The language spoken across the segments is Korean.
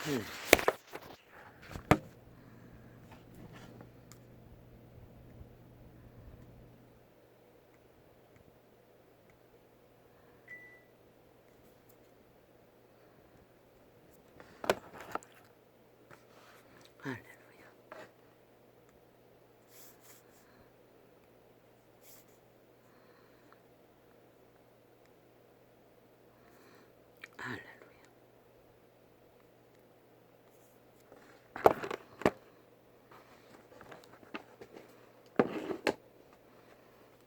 응. 할렐루야. 할렐루야.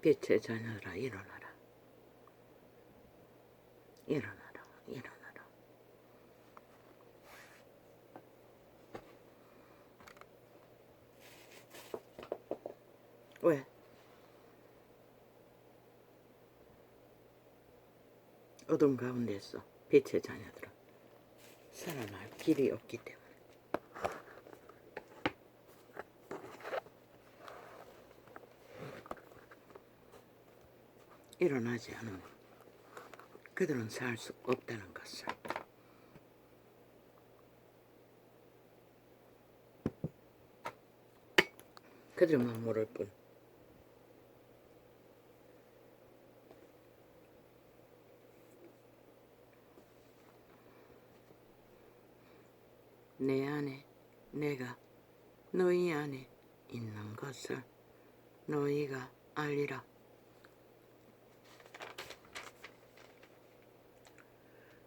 빛의 자녀들아 일어나라. 일어나라. 일어나라. 왜? 어둠 가운데서 빛의 자녀들은 살아날 길이 없기 때문에. 일어나지 않으면 그들은 살 수 없다는 것을 그들만 모를 뿐. 내 안에 내가 너희 안에 있는 것을 너희가 알리라.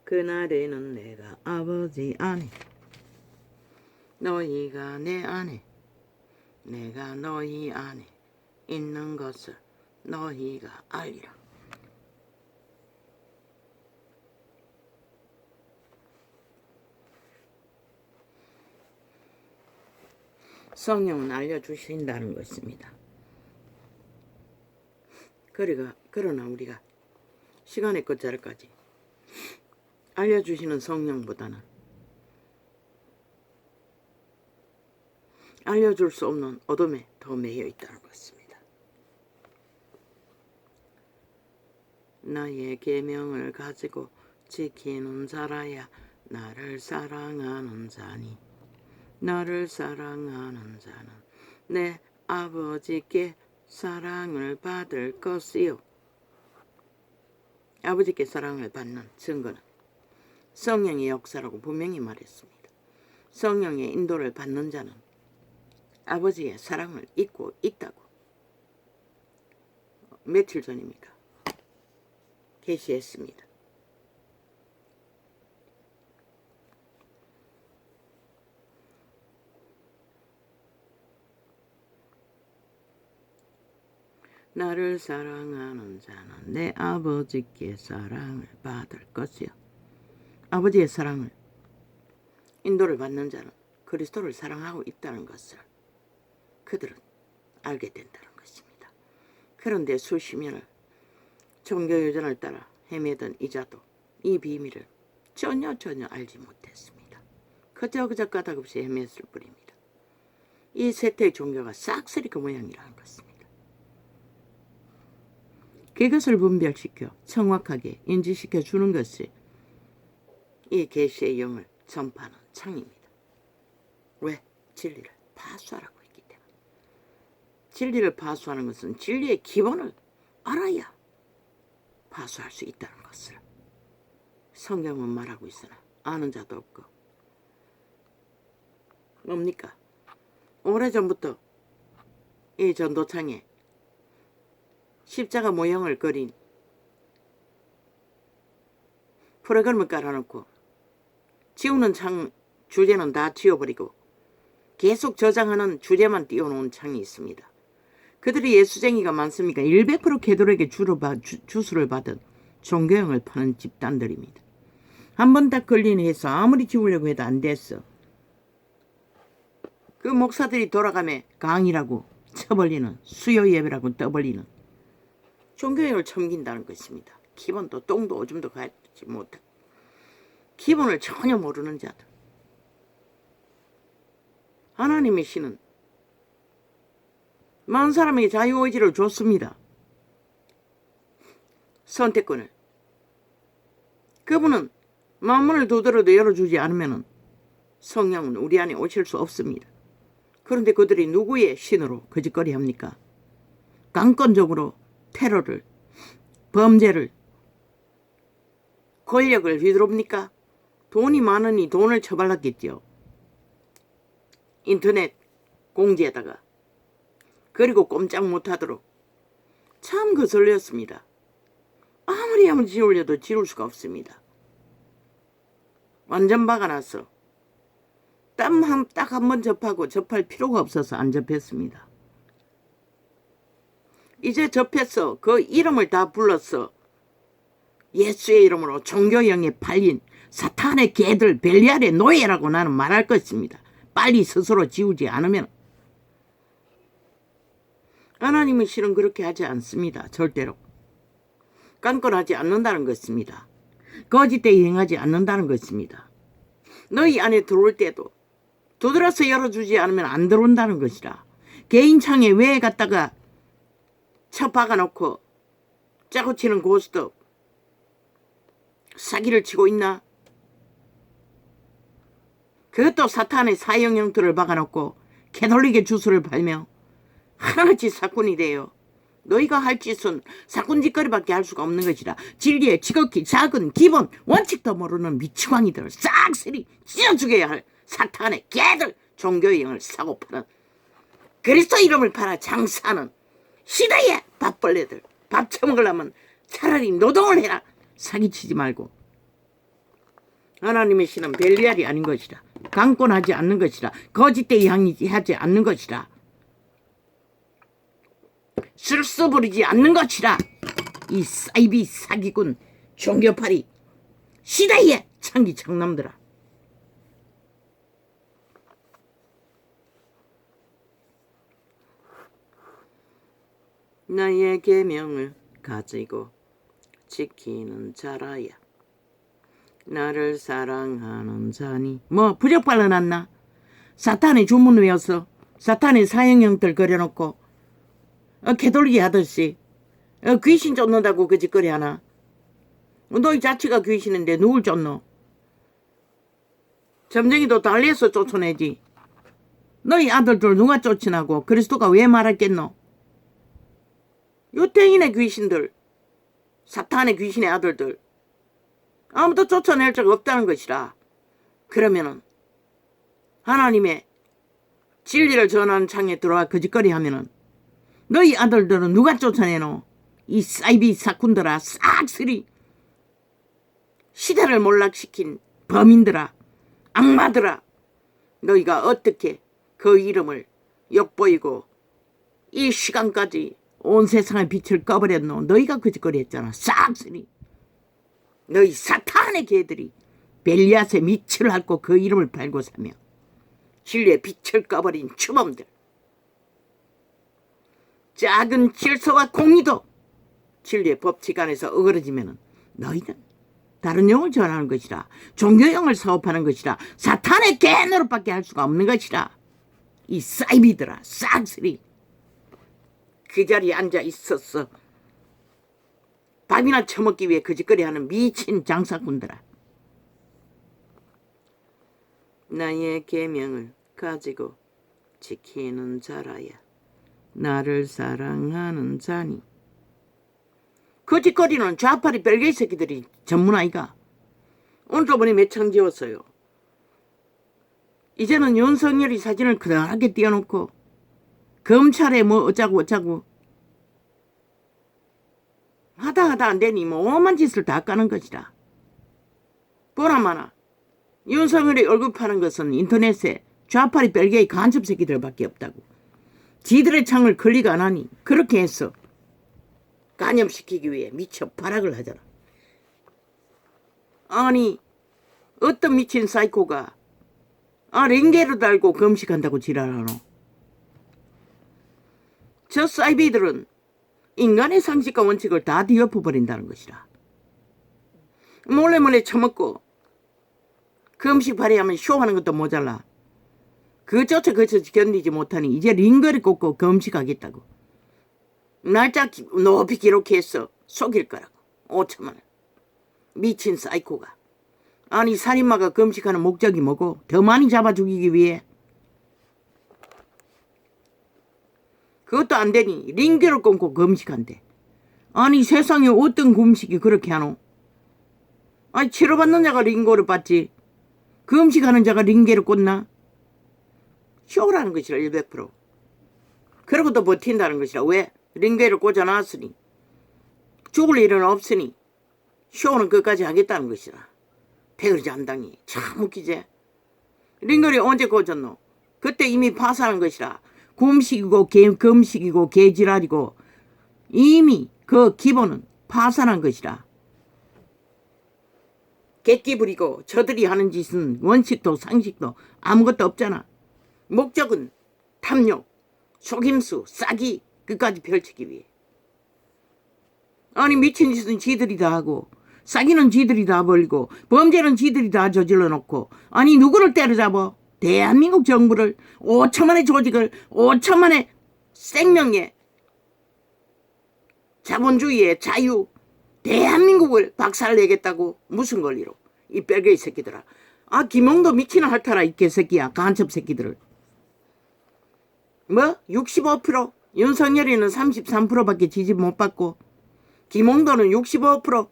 그날에는 내가 아버지 안에 너희가 내 안에 내가 너희 안에 있는 것을 너희가 알리라. 성령은 알려주신다는 것입니다. 그러나 우리가 시간의 끝자락까지 알려주시는 성령보다는 알려줄 수 없는 어둠에 더 매여 있다는 것입니다. 나의 계명을 가지고 지키는 자라야 나를 사랑하는 자니 나를 사랑하는 자는 내 아버지께 사랑을 받을 것이요. 아버지께 사랑을 받는 증거는 성령의 역사라고 분명히 말했습니다. 성령의 인도를 받는 자는 아버지의 사랑을 잊고 있다고 며칠 전입니까? 계시했습니다. 나를 사랑하는 자는 내 아버지께 사랑을 받을 것이요. 아버지의 사랑을 인도를 받는 자는 그리스도를 사랑하고 있다는 것을 그들은 알게 된다는 것입니다. 그런데 수십 년을 종교유전을 따라 헤매던 이자도 이 비밀을 전혀 알지 못했습니다. 그저 까닭없이 헤맸을 뿐입니다. 이 세태의 종교가 싹쓸이 그 모양이라는 것입니다. 그것을 분별시켜 정확하게 인지시켜 주는 것이 이 계시의 영을 전파하는 창입니다. 왜? 진리를 파수하라고 했기 때문에. 진리를 파수하는 것은 진리의 기본을 알아야 파수할 수 있다는 것을 성경은 말하고 있으나 아는 자도 없고. 뭡니까? 오래전부터 이 전도창에 십자가 모형을 그린 프로그램을 깔아놓고 지우는 창 주제는 다 지워버리고 계속 저장하는 주제만 띄워놓은 창이 있습니다. 그들이 예수쟁이가 많습니까? 100% 개돌에게 주수를 받은 종교형을 파는 집단들입니다. 한 번 딱 걸린 해서 아무리 지우려고 해도 안 됐어. 그 목사들이 돌아가며 강이라고 쳐벌리는 수요 예배라고 떠벌리는 종교형을 섬긴다는 것입니다. 기본도 똥도 오줌도 가지 못한 기본을 전혀 모르는 자들. 하나님의 신은 많은 사람에게 자유의지를 줬습니다. 선택권을. 그분은 마음문을 두드려도 열어주지 않으면 성령은 우리 안에 오실 수 없습니다. 그런데 그들이 누구의 신으로 거짓거리 합니까? 강권적으로 테러를, 범죄를, 권력을 휘두릅니까? 돈이 많으니 돈을 처발랐겠죠. 인터넷 공지에다가. 그리고 꼼짝 못하도록. 참 거슬렸습니다. 아무리 한번 지우려도 지울 수가 없습니다. 완전 박아놨어. 땀 딱 한 번 접하고 접할 필요가 없어서 안 접했습니다. 이제 접했어. 그 이름을 다 불렀어. 예수의 이름으로 종교형에 팔린 사탄의 개들 벨리알의 노예라고 나는 말할 것입니다. 빨리 스스로 지우지 않으면. 하나님의 실은 그렇게 하지 않습니다. 절대로. 깐건하지 않는다는 것입니다. 거짓되이 행하지 않는다는 것입니다. 너희 안에 들어올 때도 두드려서 열어주지 않으면 안 들어온다는 것이라. 개인 창에 왜 갖다가 쳐 박아놓고 짜고 치는 고스톱 사기를 치고 있나? 그것도 사탄의 사형 형태를 박아놓고 캐톨릭의 주술을 팔며 하나같이 사꾼이 돼요. 너희가 할 짓은 사꾼짓거리밖에 할 수가 없는 것이라. 진리의 지극히 작은 기본 원칙도 모르는 미치광이들을 싹쓸이 찢어 죽여야 할 사탄의 개들, 종교의 영을 사고 파는 그리스도 이름을 팔아 장사하는 시대의 밥벌레들. 밥 처먹으려면 차라리 노동을 해라. 사기치지 말고. 하나님의 신은 벨리알이 아닌 것이라. 강권하지 않는 것이라. 거짓되이 하지 않는 것이라. 쓸수 부리지 않는 것이라. 이 사이비 사기꾼 종교파리 시대의 창기 청남들아. 나의 계명을 가지고 지키는 자라야 나를 사랑하는 자니. 뭐 부적발로 났나? 사탄의 주문 외워서 사탄의 사형형들 그려놓고 개돌리기 하듯이 귀신 쫓는다고 그 짓거리 하나? 너희 자체가 귀신인데 누굴 쫓노? 점쟁이도 달리해서 쫓아내지. 너희 아들들 누가 쫓으나고? 그리스도가 왜 말했겠노? 유태인의 귀신들, 사탄의 귀신의 아들들 아무도 쫓아낼 적 없다는 것이라. 그러면은 하나님의 진리를 전하는 창에 들어와 거짓거리 하면은 너희 아들들은 누가 쫓아내노? 이 사이비 사꾼들아, 싹쓸이 시대를 몰락시킨 범인들아, 악마들아. 너희가 어떻게 그 이름을 욕보이고 이 시간까지 온 세상의 빛을 꺼버렸노? 너희가 거짓거리 했잖아. 싹쓸이. 너희 사탄의 개들이 벨리앗의 밑을 핥고 그 이름을 팔고 사며 진리의 빛을 꺼버린 추범들. 작은 질서와 공의도 진리의 법칙 안에서 어그러지면 너희는 다른 영을 전하는 것이라. 종교영을 사업하는 것이라. 사탄의 개 노릇밖에 할 수가 없는 것이라. 이 사이비들아, 싹쓸이 그 자리에 앉아 있었어. 밥이나 처먹기 위해 거짓거리하는 미친 장사꾼들아. 나의 계명을 가지고 지키는 자라야 나를 사랑하는 자니. 거짓거리는 좌파리 별개의 새끼들이 전문 아이가. 오늘 저번에 몇 장 지웠어요. 이제는 윤석열이 사진을 그다하게 띄워놓고 검찰에 뭐 어쩌고 하다 안 되니 뭐 오만 짓을 다 까는 것이라. 보나마나 윤석열이 얼굴 파는 것은 인터넷에 좌파리 별개의 간첩 새끼들밖에 없다고. 지들의 창을 걸리가 안 하니 그렇게 해서 간염시키기 위해 미쳐 발악을 하잖아. 아니 어떤 미친 사이코가 링게를 달고 금식한다고 지랄하노? 저 사이비들은 인간의 상식과 원칙을 다 뒤엎어버린다는 것이라. 몰래 처먹고 금식 발휘하면 쇼하는 것도 모자라. 그조차 견디지 못하니 이제 링거를 꽂고 금식하겠다고. 날짜 높이 기록해서 속일 거라고. 5천만 원. 미친 사이코가. 아니 살인마가 금식하는 목적이 뭐고? 더 많이 잡아 죽이기 위해. 그것도 안 되니 링겔을 끊고 금식한대. 아니 세상에 어떤 금식이 그렇게 하노? 아니 치료받는 자가 링겔을 받지 금식하는 자가 링겔을 꽂나? 쇼라는 것이라 100%. 그러고 또 버틴다는 것이라. 왜? 링겔을 꽂아놨으니 죽을 일은 없으니 쇼는 끝까지 하겠다는 것이라. 패거리잔당이 참 웃기지. 링겔이 언제 꽂았노? 그때 이미 파산한 것이라. 금식이고 금식이고 개지랄이고 이미 그 기본은 파산한 것이라. 객기 부리고 저들이 하는 짓은 원칙도 상식도 아무것도 없잖아. 목적은 탐욕, 속임수, 싸기 끝까지 펼치기 위해. 아니 미친 짓은 지들이 다 하고 싸기는 지들이 다 벌리고 범죄는 지들이 다 저질러 놓고 아니 누구를 때려잡아? 대한민국 정부를 5천만의 조직을 5천만의 생명에 자본주의의 자유 대한민국을 박살내겠다고 무슨 권리로? 이 뺄개이 새끼들아. 아 김용도 미치나 핥아라 이 개새끼야. 간첩 새끼들을. 뭐? 65%? 윤석열이는 33%밖에 지지 못 받고 김홍도는 65%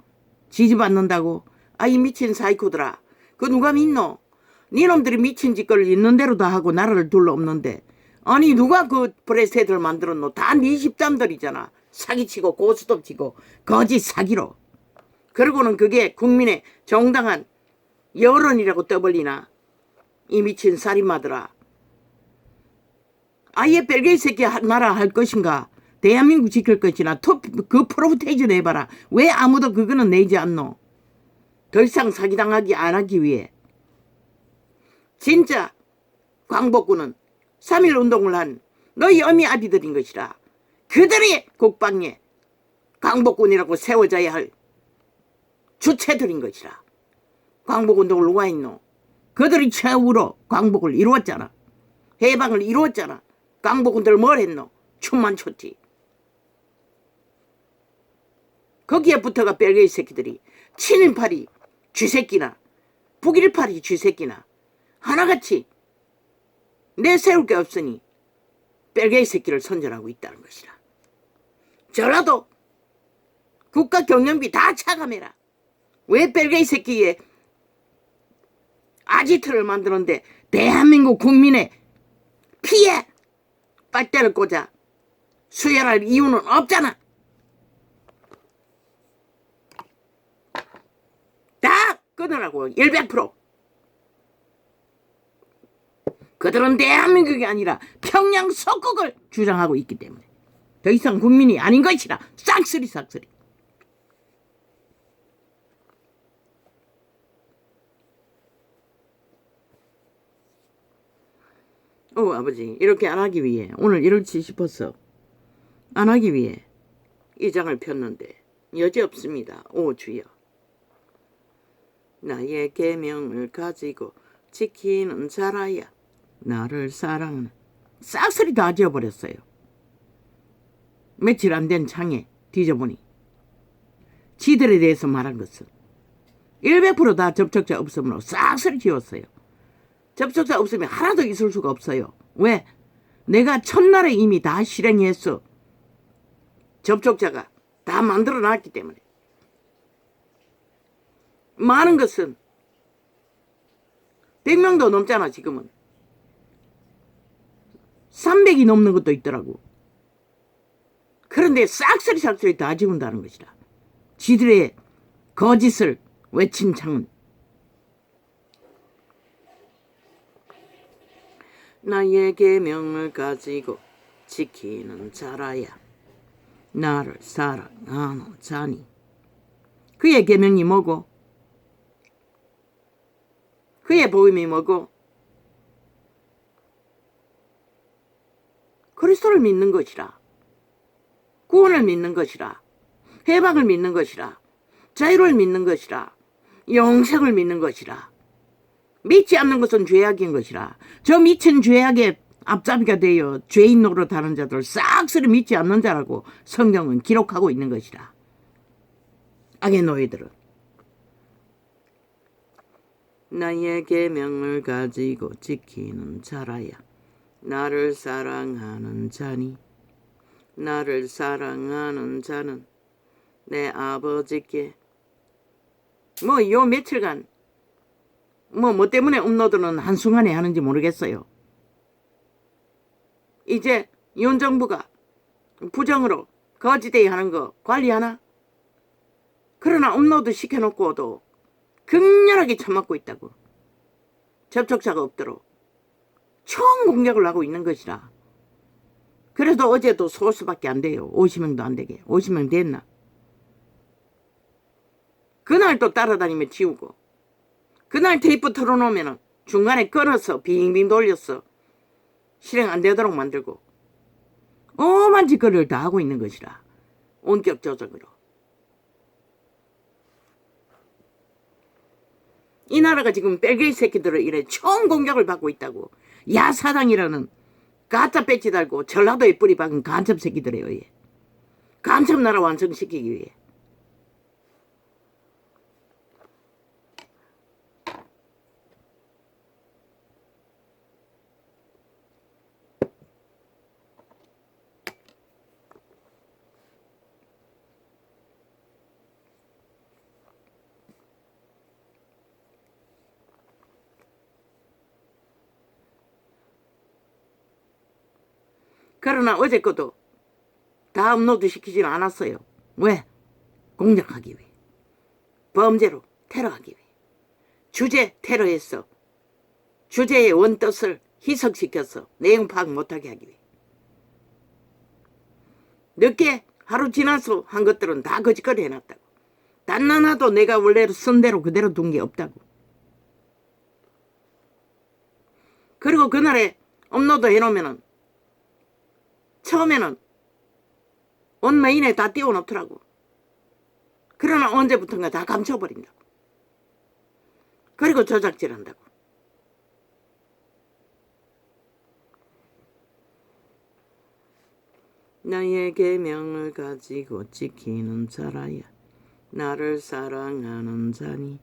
지지받는다고? 아 이 미친 사이코들아. 그거 누가 믿노? 니놈들이 미친 짓거리를 있는 대로 다 하고 나라를 둘러없는데 아니 누가 그 브레스헤드를 만들었노? 다 니 집단들이잖아. 사기치고 고스톱치고 거짓 사기로. 그러고는 그게 국민의 정당한 여론이라고 떠벌리나? 이 미친 살인마들아. 아예 벨기에 새끼 나라 할 것인가? 대한민국 지킬 것이나 그 프로테이즈 내봐라. 왜 아무도 그거는 내지 않노? 더 이상 사기당하기 안 하기 위해. 진짜 광복군은 3.1 운동을 한 너희 어미 아비들인 것이라. 그들이 국방에 광복군이라고 세워져야 할 주체들인 것이라. 광복운동을 누가 했노? 그들이 최후로 광복을 이루었잖아. 해방을 이루었잖아. 광복군들 뭘 했노? 춤만 췄지. 거기에 붙어가 벨기에 새끼들이 친일파리 쥐새끼나 북일파리 쥐새끼나 하나같이 내세울 게 없으니 벨기에 새끼를 선전하고 있다는 것이라. 전라도 국가 경영비 다 차감해라. 왜 벨기에 새끼에 아지트를 만드는데 대한민국 국민의 피에 빨대를 꽂아 수혈할 이유는 없잖아. 다 끊으라고. 100%. 그들은 대한민국이 아니라 평양 속국을 주장하고 있기 때문에 더 이상 국민이 아닌 것이라. 싹쓸이 싹쓸이. 아버지 이렇게 안 하기 위해 오늘 이럴지 싶었어. 안 하기 위해 이 장을 폈는데 여지없습니다. 오 주여. 나의 계명을 가지고 지키는 자라야 나를 사랑하는. 싹쓸이 다 지어버렸어요. 며칠 안 된 창에 뒤져보니 지들에 대해서 말한 것은 100%다 접촉자 없음으로 싹쓸이 지웠어요. 접촉자 없으면 하나도 있을 수가 없어요. 왜? 내가 첫날에 이미 다 실행했어. 접촉자가 다 만들어놨기 때문에. 많은 것은 100명도 넘잖아. 지금은 300이 넘는 것도 있더라고. 그런데 싹쓸이 다 지운다는 것이라. 지들의 거짓을 외친 창은 나의 계명을 가지고 지키는 자라야 나를 사랑하는 자니. 그의 계명이 뭐고? 그의 복음이 뭐고? 그리스도를 믿는 것이라. 구원을 믿는 것이라. 해방을 믿는 것이라. 자유를 믿는 것이라. 영생을 믿는 것이라. 믿지 않는 것은 죄악인 것이라. 저 미친 죄악의 앞잡이가 되어 죄인 노릇하는 자들 싹쓸이 믿지 않는 자라고 성경은 기록하고 있는 것이라. 악의 노예들은. 나의 계명을 가지고 지키는 자라야 나를 사랑하는 자니 나를 사랑하는 자는 내 아버지께 요 며칠간 뭐 때문에 업로드는 한순간에 하는지 모르겠어요. 이제 윤 정부가 부정으로 거지대에 하는 거 관리하나? 그러나 업로드 시켜놓고도 극렬하게 처맞고 있다고. 접촉자가 없도록 총 공격을 하고 있는 것이라. 그래도 어제도 소수밖에 안 돼요. 50명도 안 되게. 50명 됐나? 그날 또 따라다니며 지우고 그날 테이프 털어놓으면 중간에 끊어서 빙빙 돌려서 실행 안 되도록 만들고 오만 짓거리를 다 하고 있는 것이라. 원격 조작으로. 이 나라가 지금 뺄개이 새끼들을 이래 총 공격을 받고 있다고. 야사당이라는 가짜 배지 달고 전라도에 뿌리 박은 간첩 새끼들에 의해. 간첩 나라 완성시키기 위해. 그러나 어제 것도 다 업로드 시키지는 않았어요. 왜? 공작하기 위해. 범죄로 테러하기 위해. 주제 테러했어. 주제의 원뜻을 희석시켜서 내용 파악 못하게 하기 위해. 늦게 하루 지나서 한 것들은 다 거짓거리 해놨다고. 단 하나도 내가 원래로 쓴 대로 그대로 둔 게 없다고. 그리고 그날에 업로드 해놓으면은 처음에는 온메인에 다 띄워놓더라고. 그러나 언제부턴가 다 감춰버린다고. 그리고 조작질한다고. 나의 계명을 가지고 지키는 자라야 나를 사랑하는 자니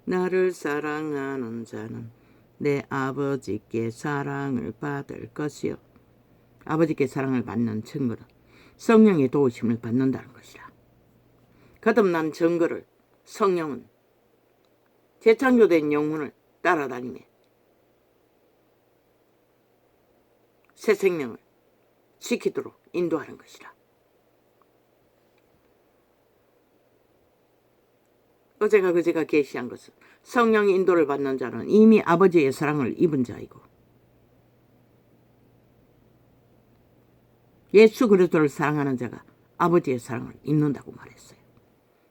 나를 사랑하는 자는 내 아버지께 사랑을 받을 것이요. 아버지께 사랑을 받는 증거는 성령의 도우심을 받는다는 것이라. 거듭난 증거를 성령은 재창조된 영혼을 따라다니며 새 생명을 지키도록 인도하는 것이라. 어제가 그제가 계시한 것은 성령의 인도를 받는 자는 이미 아버지의 사랑을 입은 자이고 예수 그리스도를 사랑하는 자가 아버지의 사랑을 입는다고 말했어요.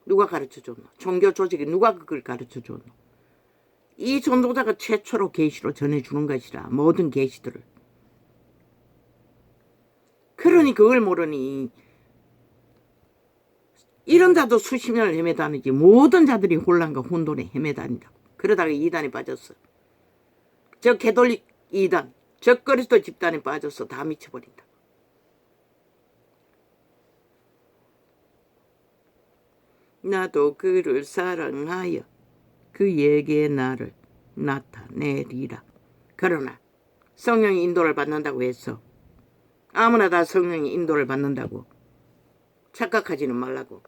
누가 가르쳐줬노? 종교 조직이 누가 그걸 가르쳐줬노? 이 전도자가 최초로 계시로 전해주는 것이라. 모든 계시들을. 그러니 그걸 모르니 이런 자도 수십 년을 헤매다니지 모든 자들이 혼란과 혼돈에 헤매다닌다고. 그러다가 이단에 빠졌어. 저 개돌릭 이단, 저 그리스도 집단에 빠져서 다 미쳐버린다. 나도 그를 사랑하여 그에게 나를 나타내리라. 그러나 성령의 인도를 받는다고 해서 아무나 다 성령의 인도를 받는다고 착각하지는 말라고.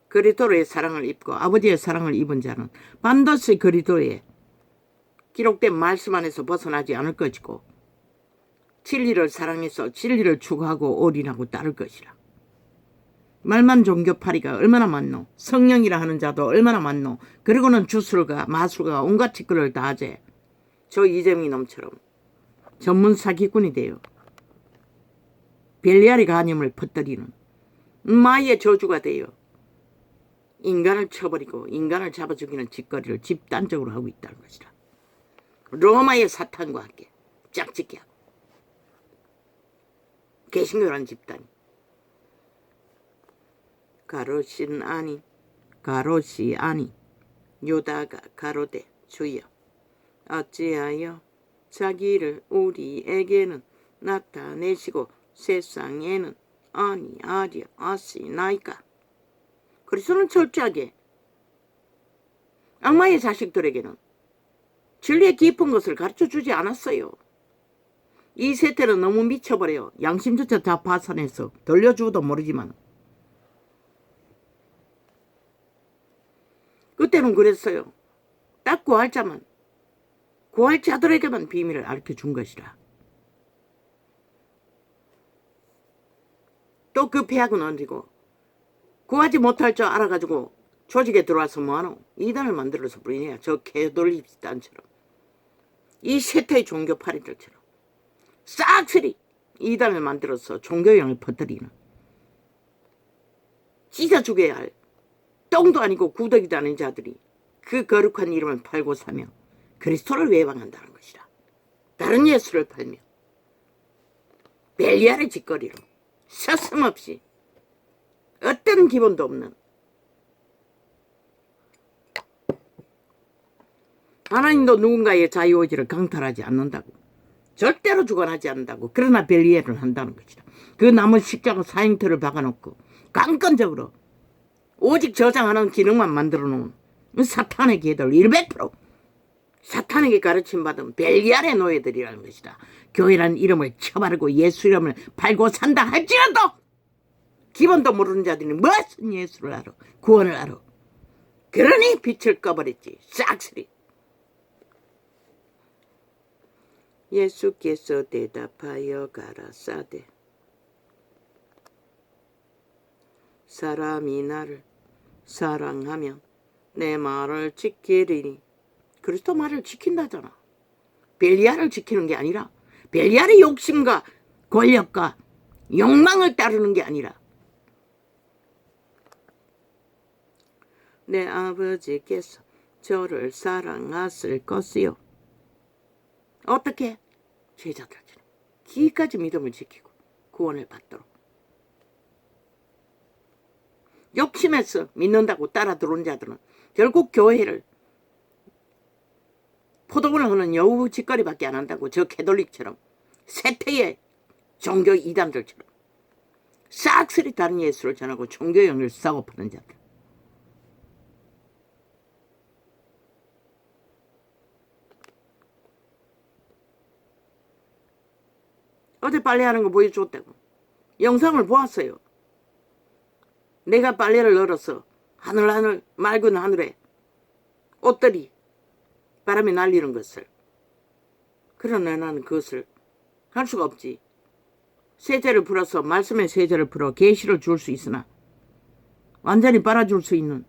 그리스도의 사랑을 입고 아버지의 사랑을 입은 자는 반드시 그리스도의 기록된 말씀 안에서 벗어나지 않을 것이고 진리를 사랑해서 진리를 추구하고 올인하고 따를 것이라. 말만 종교파리가 얼마나 많노. 성령이라 하는 자도 얼마나 많노. 그리고는 주술가 마술가 온갖 짓거리를 다 하재. 저 이재명 놈처럼 전문 사기꾼이 돼요. 벨리아리 간염을 퍼뜨리는 마의 저주가 돼요. 인간을 쳐버리고 인간을 잡아 죽이는 짓거리를 집단적으로 하고 있다는 것이라. 로마의 사탄과 함께 짝짓기 하고 개신교라는 집단이 가롯인 아니 가롯이 아니 유다가 가로되 주여 어찌하여 자기를 우리에게는 나타내시고 세상에는 아니하려 하시나이까. 그리스도는 철저하게 악마의 자식들에게는 진리의 깊은 것을 가르쳐주지 않았어요. 이 세태는 너무 미쳐버려요. 양심조차 다 파산해서 돌려주고도 모르지만. 그때는 그랬어요. 딱 구할 자만, 구할 자들에게만 비밀을 알려준 것이라. 또 그 폐악은 언제고 구하지 못할 줄 알아가지고 조직에 들어와서 뭐하노? 이단을 만들어서 부리냐. 저 개돌립단처럼. 이 세태의 종교 파리들처럼 싹쓸이 이단을 만들어서 종교형을 퍼뜨리는, 찢어 죽여야 할 똥도 아니고 구더기도 아닌 자들이 그 거룩한 이름을 팔고 사며 그리스도를 외방한다는 것이라. 다른 예수를 팔며 벨리알의 짓거리로 서슴없이 어떤 기본도 없는, 하나님도 누군가의 자유의지를 강탈하지 않는다고, 절대로 주관하지 않는다고. 그러나 벨리알을 한다는 것이다. 그 남은 십자가 사형틀을 박아놓고 강권적으로 오직 저장하는 기능만 만들어 놓은 사탄의 개들 100% 사탄에게 가르침받은 벨리알의 노예들이라는 것이다. 교회라는 이름을 쳐바르고 예수 이름을 팔고 산다 할지라도 기본도 모르는 자들이 무슨 예수를 알아, 구원을 알아. 그러니 빛을 꺼버렸지. 싹쓸이. 예수께서 대답하여 가라사대 사람이 나를 사랑하면 내 말을 지키리니. 그리스도 말을 지킨다잖아. 벨리알을 지키는 게 아니라, 벨리알의 욕심과 권력과 욕망을 따르는 게 아니라, 내 아버지께서 저를 사랑하실 것이요. 어떻게? 제자들처럼 기까지 믿음을 지키고 구원을 받도록. 욕심에서 믿는다고 따라 들어온 자들은 결국 교회를 포도원을 하는 여우 짓거리밖에 안 한다고. 저 캐톨릭처럼 세태의 종교 이단들처럼 싹쓸이 다른 예수를 전하고 종교형을 싸고 파는 자들. 어제 빨래하는 거 보여줬다고. 영상을 보았어요. 내가 빨래를 널어서 하늘 맑은 하늘에 옷들이 바람에 날리는 것을. 그러나 나는 그것을 할 수가 없지. 세제를 풀어서 말씀의 세제를 풀어 계시를 줄 수 있으나 완전히 빨아줄 수 있는,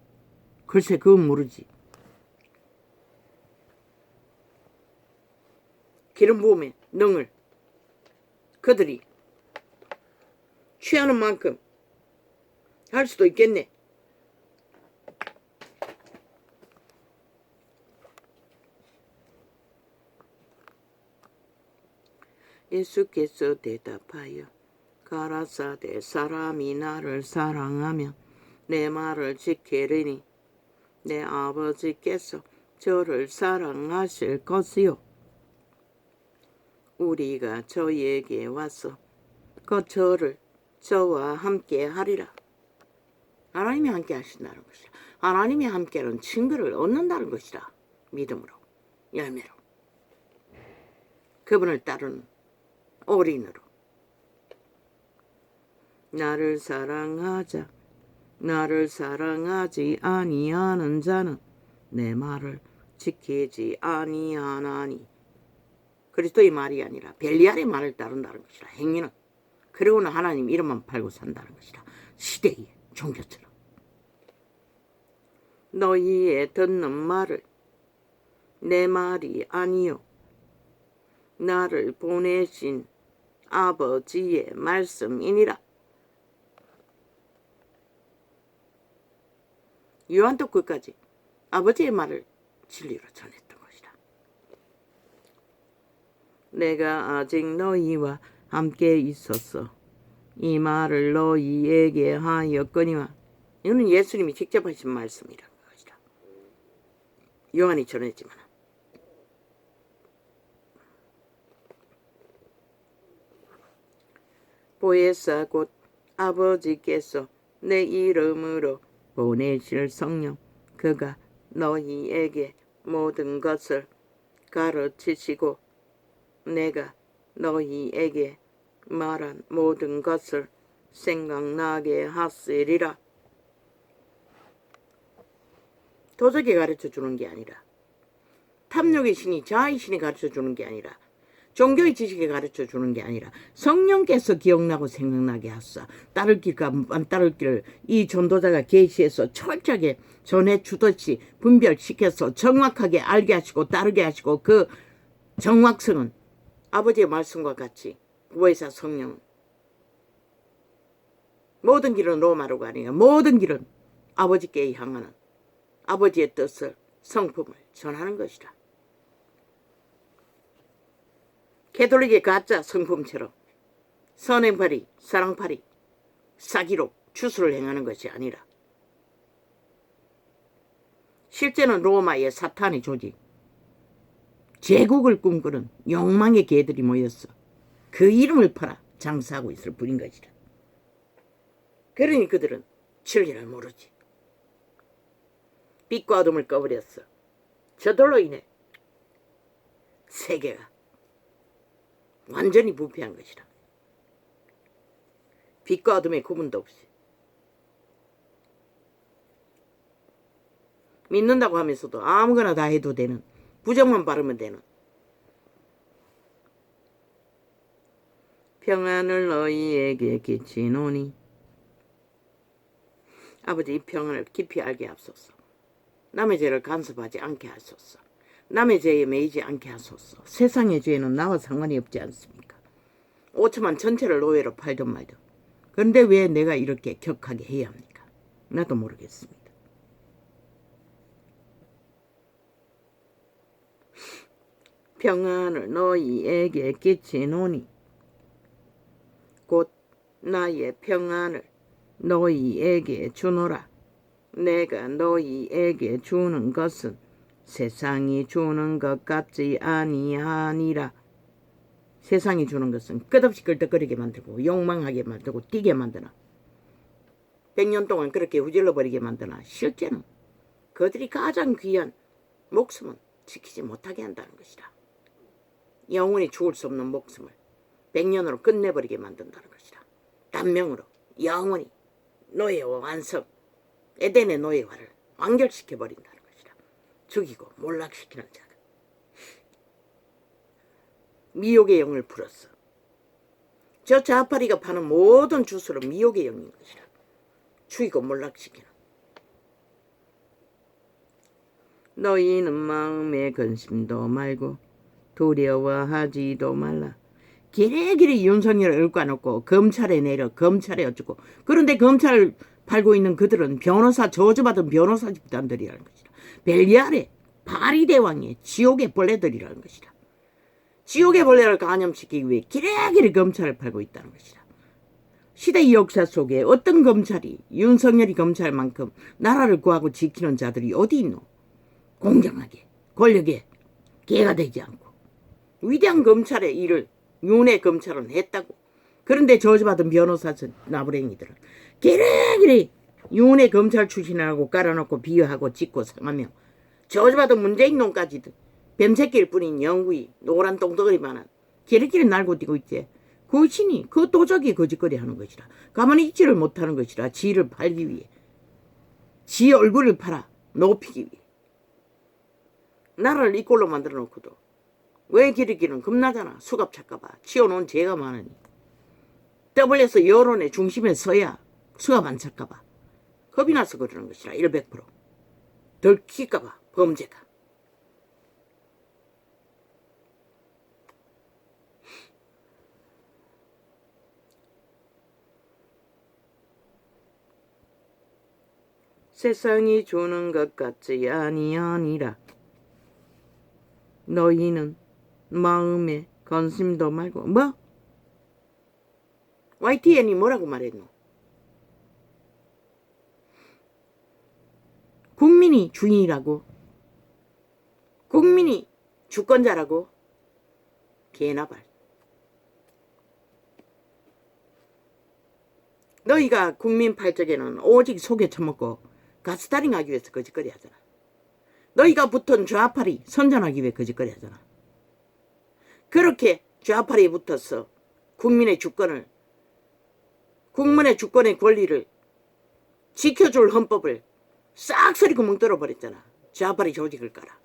글쎄 그건 모르지. 기름 부음의 능을 그들이 취하는 만큼 할 수도 있겠네. 예수께서 대답하여 가라사대 사람이 나를 사랑하면 내 말을 지키리니 내 아버지께서 저를 사랑하실 것이요. 우리가 저에게 와서 그 저를 저와 함께 하리라. 하나님이 함께 하신다는 것이라. 하나님이 함께하는 증거를 얻는다는 것이라. 믿음으로, 열매로, 그분을 따르는 올인으로. 나를 사랑하자. 나를 사랑하지 아니하는 자는 내 말을 지키지 아니하나니. 그리스도의 말이 아니라 벨리알의 말을 따른다는 것이라. 행위는. 그리고는 하나님 이름만 팔고 산다는 것이라. 시대의 종교처럼. 너희의 듣는 말을 내 말이 아니요 나를 보내신 아버지의 말씀이니라. 요한도 끝까지 아버지의 말을 진리로 전했던 것이라. 내가 아직 너희와 함께 있었어. 이 말을 너희에게 하였거니와. 이거는 예수님이 직접 하신 말씀이라는 것이라. 요한이 전했지만 보혜사 곧 아버지께서 내 이름으로 보내실 성령 그가 너희에게 모든 것을 가르치시고 내가 너희에게 말한 모든 것을 생각나게 하시리라. 도적이 가르쳐주는 게 아니라, 탐욕의 신이 자아의 신이 가르쳐주는 게 아니라, 종교의 지식이 가르쳐주는 게 아니라 성령께서 기억나고 생각나게 하사 따를 길과 안 따를 길을 이 전도자가 계시해서 철저하게 전해주듯이 분별시켜서 정확하게 알게 하시고 따르게 하시고, 그 정확성은 아버지의 말씀과 같이 보혜사 성령, 모든 길은 로마로가 아니라 모든 길은 아버지께 향하는 아버지의 뜻을, 성품을 전하는 것이라. 캐톨릭의 가짜 성품처럼 선행팔이, 사랑팔이, 사기로 추수를 행하는 것이 아니라, 실제는 로마의 사탄의 조직, 제국을 꿈꾸는 욕망의 개들이 모였어 그 이름을 팔아 장사하고 있을 뿐인 것이라. 그러니 그들은 진리를 모르지. 빛과 어둠을 꺼버렸어. 저들로 인해 세계가 완전히 부패한 것이라. 빛과 어둠의 구분도 없이 믿는다고 하면서도 아무거나 다 해도 되는, 부정만 바르면 되는, 평안을 너희에게 끼치노니 아버지, 이 평안을 깊이 알게 하소서. 남의 죄를 간섭하지 않게 하소서. 남의 죄에 매이지 않게 하소서. 세상의 죄는 나와 상관이 없지 않습니까? 5천만 전체를 노예로 팔든 말든. 그런데 왜 내가 이렇게 격하게 해야 합니까? 나도 모르겠습니다. 평안을 너희에게 끼치노니 곧 나의 평안을 너희에게 주노라. 내가 너희에게 주는 것은 세상이 주는 것 같지 아니하니라. 세상이 주는 것은 끝없이 끌떡거리게 만들고 욕망하게 만들고 뛰게 만드나, 100년 동안 그렇게 후질러버리게 만드나, 실제는 그들이 가장 귀한 목숨은 지키지 못하게 한다는 것이라. 영원히 죽을 수 없는 목숨을 100년으로 끝내버리게 만든다는 것이라. 단명으로 영원히 노예와 완성, 에덴의 노예화를 완결시켜버린다는 것이라. 죽이고 몰락시키는 자가 미혹의 영을 풀었어. 저 자파리가 파는 모든 주술은 미혹의 영인 것이라. 죽이고 몰락시키는. 너희는 마음에 근심도 말고 두려워하지도 말라. 기레기리 윤석열을 얽어놓고 검찰에 내려, 검찰에 어쩌고. 그런데 검찰을 팔고 있는 그들은 변호사, 저주받은 변호사 집단들이라는 것이라. 벨리알의 바리대왕의 지옥의 벌레들이라는 것이라. 지옥의 벌레를 감염시키기 위해 기레기리 검찰을 팔고 있다는 것이라. 시대 역사 속에 어떤 검찰이 윤석열이 검찰만큼 나라를 구하고 지키는 자들이 어디 있노? 공정하게 권력에 개가 되지 않고 위대한 검찰의 일을 윤회 검찰은 했다고. 그런데 저주받은 변호사 나부랭이들은 기레기리 윤회 검찰 출신이라고 깔아놓고 비유하고 짓고 상하며 저주받은 문재인 놈까지도 뱀새끼일 뿐인 영구히 노란 똥덩어리만한 기레기리 날고 뛰고 있지. 그 신이, 그 도적이 거짓거리 하는 것이라. 가만히 있지를 못하는 것이라. 지를 팔기 위해, 지 얼굴을 팔아 높이기 위해 나라를 이 꼴로 만들어 놓고도 왜 기르기는 겁나잖아. 수갑 찰까봐. 치워놓은 죄가 많으니. 떠벌려서 여론의 중심에 서야 수갑 안 찰까봐. 겁이 나서 그러는 것이라. 100% 들킬까봐 범죄가. 세상이 주는 것 같지 아니하니라. 너희는 마음에 관심도 말고. 뭐? YTN이 뭐라고 말했노? 국민이 주인이라고? 국민이 주권자라고? 개나발. 너희가 국민 팔적에는 오직 속에 처먹고 가스타링 하기 위해서 거짓거리 하잖아. 너희가 붙은 좌파리 선전하기 위해 거짓거리 하잖아. 그렇게 좌파리에 붙어서 국민의 주권의 권리를 지켜줄 헌법을 싹쓸이 구멍 뚫어버렸잖아. 좌파리 조직을 깔아.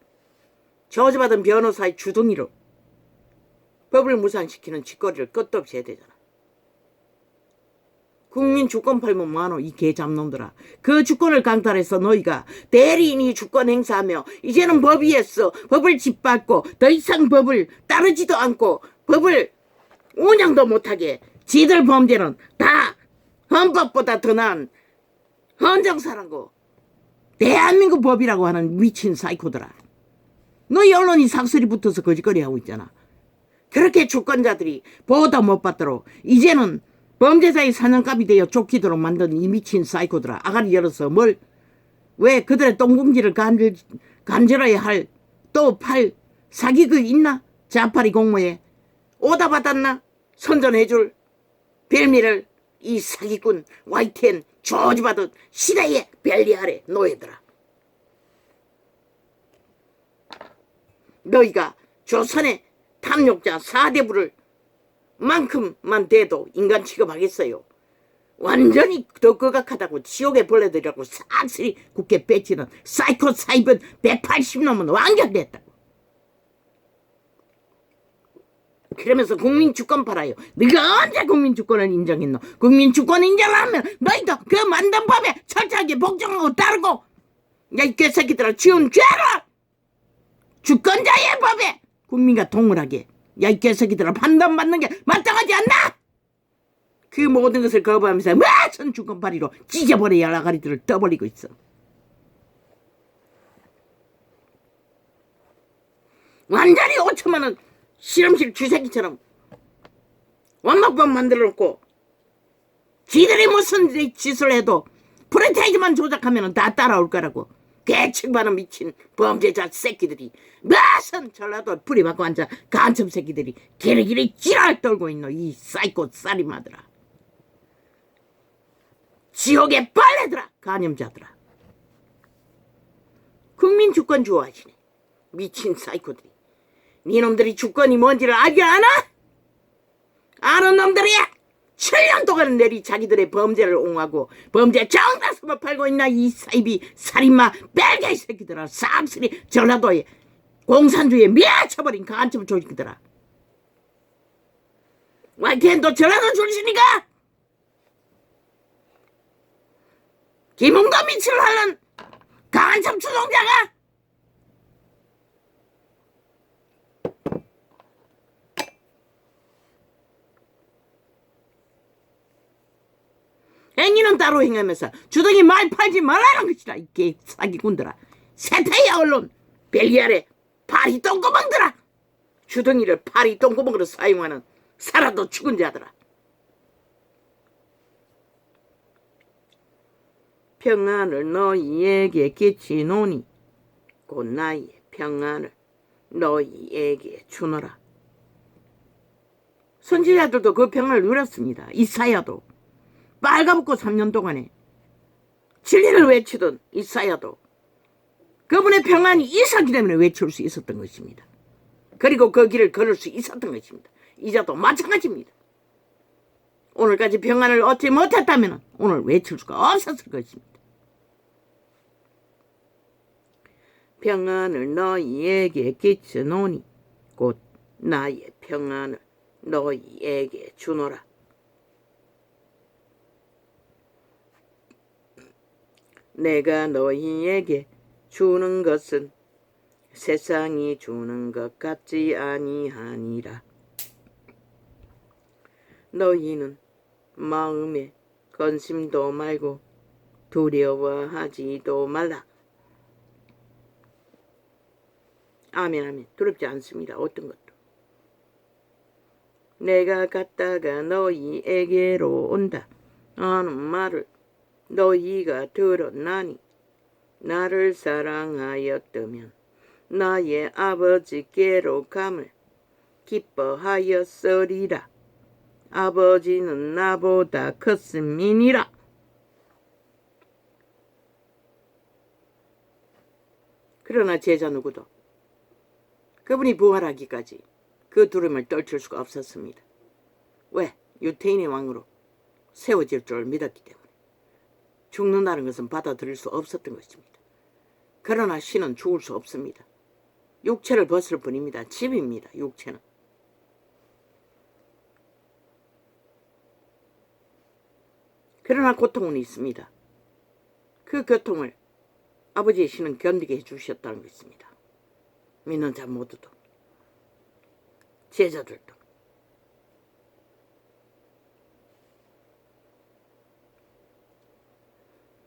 저주받은 변호사의 주둥이로 법을 무산시키는 짓거리를 끝도 없이 해야 되잖아. 국민 주권 팔면 뭐하노 이 개잡놈들아. 그 주권을 강탈해서 너희가 대리인이 주권 행사하며 이제는 법 위에서 법을 짓밟고 더 이상 법을 따르지도 않고 법을 운영도 못하게 지들 범죄는 다 헌법보다 더 나은 헌정사라고 대한민국 법이라고 하는 미친 사이코들아. 너희 언론이 삭슬이 붙어서 거짓거리 하고 있잖아. 그렇게 주권자들이 보호도 못 받도록 이제는 범죄자의 사냥감이 되어 쫓기도록 만든 이 미친 사이코들아. 아가리 열어서 왜 그들의 똥궁지를 간절해야 할 또 팔 사기극 있나? 자파리 공모에 오다 받았나? 선전해줄 별미를 이 사기꾼 YTN 저주받은 시대의 별리 아래 노예들아. 너희가 조선의 탐욕자 4대부를 만큼만 돼도 인간 취급하겠어요. 완전히 더 거각하다고 지옥의 벌레들이라고 싹쓸이 굳게 뺏기는 사이코 사이번 180놈은 완결됐다고. 그러면서 국민 주권 팔아요. 네가 언제 국민 주권을 인정했노? 국민 주권 인정을 하면 너희도 그 만든 법에 철저하게 복종하고 따르고, 야 이 개새끼들아, 지은 죄라! 주권자의 법에 국민과 동일하게, 야 이 개새끼들아, 판단받는 게 마땅하지 않나? 그 모든 것을 거부하면서 무슨 주권팔이로 찢어버려야 아가리들을 떠벌리고 있어. 완전히 5천만 원 실험실 쥐새끼처럼 완막법 만들어 놓고 지들이 무슨 짓을 해도 프랜차이즈만 조작하면 다 따라올 거라고. 개측반은 미친 범죄자 새끼들이 무슨 전라도 뿌리박고 앉아 간첩 새끼들이 기리기리 지랄 떨고 있노. 이 사이코 살인마들아, 지옥의 빨래들아, 간염자들아. 국민 주권 좋아하시네 미친 사이코들이. 니놈들이 주권이 뭔지를 알지 않아? 아는 놈들이야. 7년 동안 내리 자기들의 범죄를 옹호하고 범죄 정당성을 팔고 있나 이 사이비 살인마 벨개 새끼들아. 싹쓸이 전라도에 공산주의에 미쳐버린 간첩 조직들아. YTN도 전라도 출신이가? 김웅도 미치를 하는 간첩 추종자가? 행위는 따로 행하면서 주둥이 말 팔지 말라는 것이라. 이 개사기꾼들아. 세태야 언론 벨기 아래 파리 똥구멍들아. 주둥이를 파리 똥구멍으로 사용하는 살아도 죽은 자들아. 평안을 너희에게 끼치노니 곧 나의 평안을 너희에게 주노라. 선지자들도 그 평안을 누렸습니다. 이사야도 빨가벗고 3년 동안에 진리를 외치던 이사야도 그분의 평안이 있었기 때문에 외칠 수 있었던 것입니다. 그리고 그 길을 걸을 수 있었던 것입니다. 이자도 마찬가지입니다. 오늘까지 평안을 얻지 못했다면 오늘 외칠 수가 없었을 것입니다. 평안을 너희에게 끼치노니 곧 나의 평안을 너희에게 주노라. 내가 너희에게 주는 것은 세상이 주는 것 같지 아니하니라. 너희는 마음에 근심도 말고 두려워하지도 말라. 아멘 아멘. 두렵지 않습니다. 어떤 것도. 내가 갔다가 너희에게로 온다 하는 말을 너희가 들었나니 나를 사랑하였다면 나의 아버지께로 감을 기뻐하였으리라. 아버지는 나보다 컸음이니라. 그러나 제자 누구도 그분이 부활하기까지 그 두려움을 떨칠 수가 없었습니다. 왜? 유태인의 왕으로 세워질 줄 믿었기 때문에. 죽는다는 것은 받아들일 수 없었던 것입니다. 그러나 신은 죽을 수 없습니다. 육체를 벗을 뿐입니다. 집입니다. 육체는. 그러나 고통은 있습니다. 그 고통을 아버지의 신은 견디게 해주셨다는 것입니다. 믿는 자 모두도, 제자들도.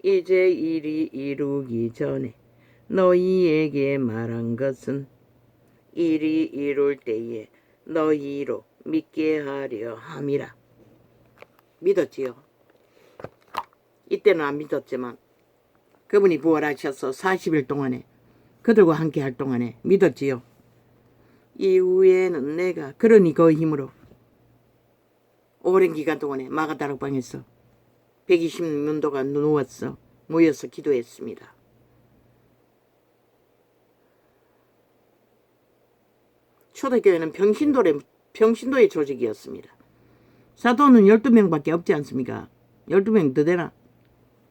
이제 일이 이루기 전에 너희에게 말한 것은 일이 이룰 때에 너희로 믿게 하려 함이라. 믿었지요. 이때는 안 믿었지만 그분이 부활하셔서 40일 동안에 그들과 함께 할 동안에 믿었지요. 이후에는 내가 그러니 그 힘으로 오랜 기간 동안에 마가다락방에서 120년도가 누웠어 모여서 기도했습니다. 초대교회는 평신도의 조직이었습니다. 사도는 12명밖에 없지 않습니까? 12명 더 되나?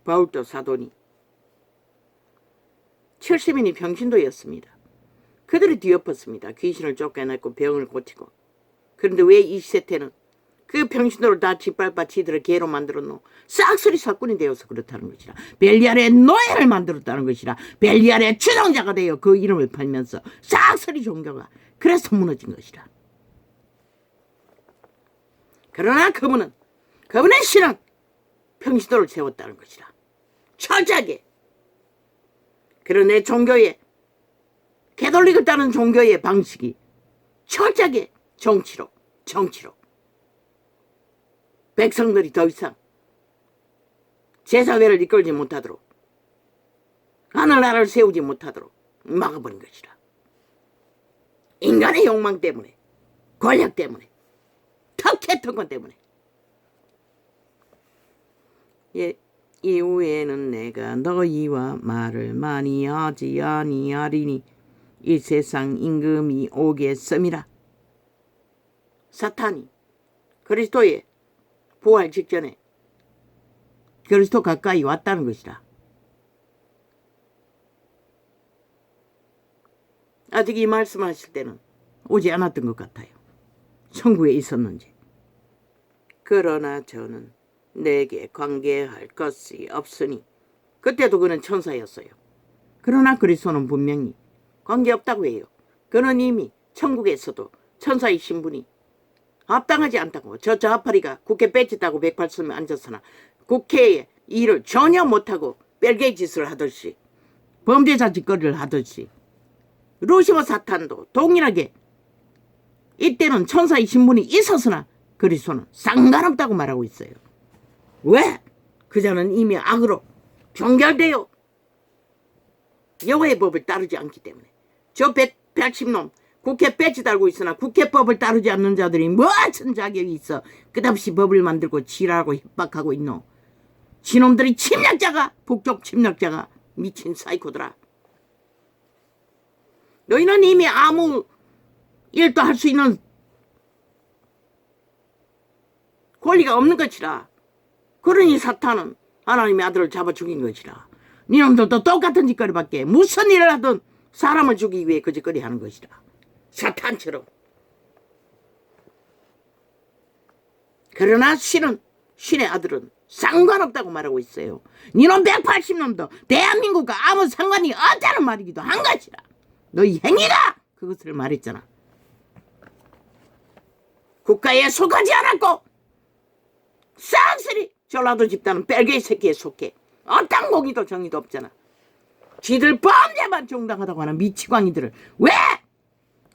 바울도 사도니. 70인이 평신도였습니다. 그들이 뒤엎었습니다. 귀신을 쫓겨냈고 병을 고치고. 그런데 왜 이 세태는 그 평신도를 다 짓밟아 지들을 개로 만들었노? 싹쓸이 사건이 되어서 그렇다는 것이라. 벨리알의 노예를 만들었다는 것이라. 벨리알의 주동자가 되어 그 이름을 팔면서 싹쓸이 종교가 그래서 무너진 것이라. 그러나 그분의 신은 평신도를 세웠다는 것이라. 철저하게. 그러네 종교의 개돌릭을 따르는 종교의 방식이 철저하게 정치로 백성들이 더 이상 제사회를 이끌지 못하도록 하늘나라를 세우지 못하도록 막아버린 것이라. 인간의 욕망 때문에, 권력 때문에, 특권 때문에. 예, 이후에는 내가 너희와 말을 많이 하지 아니하리니 이 세상 임금이 오겠음이라. 사탄이 그리스도의 부활 직전에 그리스도 가까이 왔다는 것이라. 아직 이 말씀하실 때는 오지 않았던 것 같아요. 천국에 있었는지. 그러나 저는 내게 관계할 것이 없으니. 그때도 그는 천사였어요. 그러나 그리스도는 분명히 관계없다고 해요. 그는 이미 천국에서도 천사의 신분이 합당하지 않다고. 저 좌파리가 국회 배지 따고 108석에 앉았으나 국회의 일을 전혀 못하고 뺄개의 짓을 하듯이 범죄자 짓거리를 하듯이 루시퍼 사탄도 동일하게 이때는 천사의 신분이 있었으나 그리스도는 상관없다고 말하고 있어요. 왜? 그자는 이미 악으로 종결되어 여호와의 법을 따르지 않기 때문에. 저 180놈 국회 배지 달고 있으나 국회법을 따르지 않는 자들이 무슨 자격이 있어 끝없이 법을 만들고 지랄하고 협박하고 있노. 지놈들이 침략자가, 북쪽 침략자가, 미친 사이코들아. 너희는 이미 아무 일도 할 수 있는 권리가 없는 것이라. 그러니 사탄은 하나님의 아들을 잡아 죽인 것이라. 니놈들도 똑같은 짓거리밖에 무슨 일을 하든 사람을 죽이기 위해 그 짓거리 하는 것이라. 사탄처럼. 그러나 신의 아들은 상관없다고 말하고 있어요. 니놈 180놈도 대한민국과 아무 상관이 없다는 말이기도 한 것이라. 너희 행위가 그것을 말했잖아. 국가에 속하지 않았고 쌍스리 전라도 집단은 뺄개의 새끼에 속해. 어떤 공의도 정의도 없잖아. 지들 범죄만 정당하다고 하는 미치광이들을 왜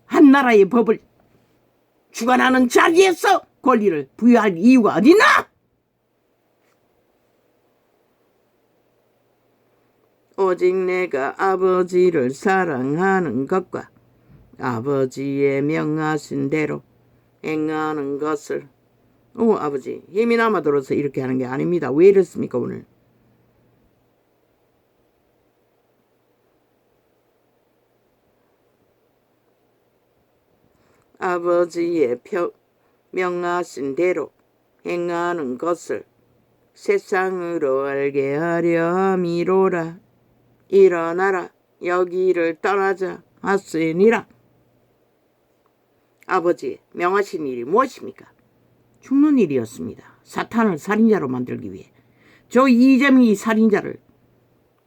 한 나라의 법을 주관하는 자리에서 권리를 부여할 이유가 어딨나? 오직 내가 아버지를 사랑하는 것과 아버지의 명하신 대로 행하는 것을. 아버지 힘이 남아 들어서 이렇게 하는 게 아닙니다. 왜 이렇습니까 오늘? 아버지의 명하신 대로 행하는 것을 세상으로 알게 하려 함이로라. 일어나라 여기를 떠나자 하시니라. 아버지의 명하신 일이 무엇입니까? 죽는 일이었습니다. 사탄을 살인자로 만들기 위해, 저 이재명이 살인자를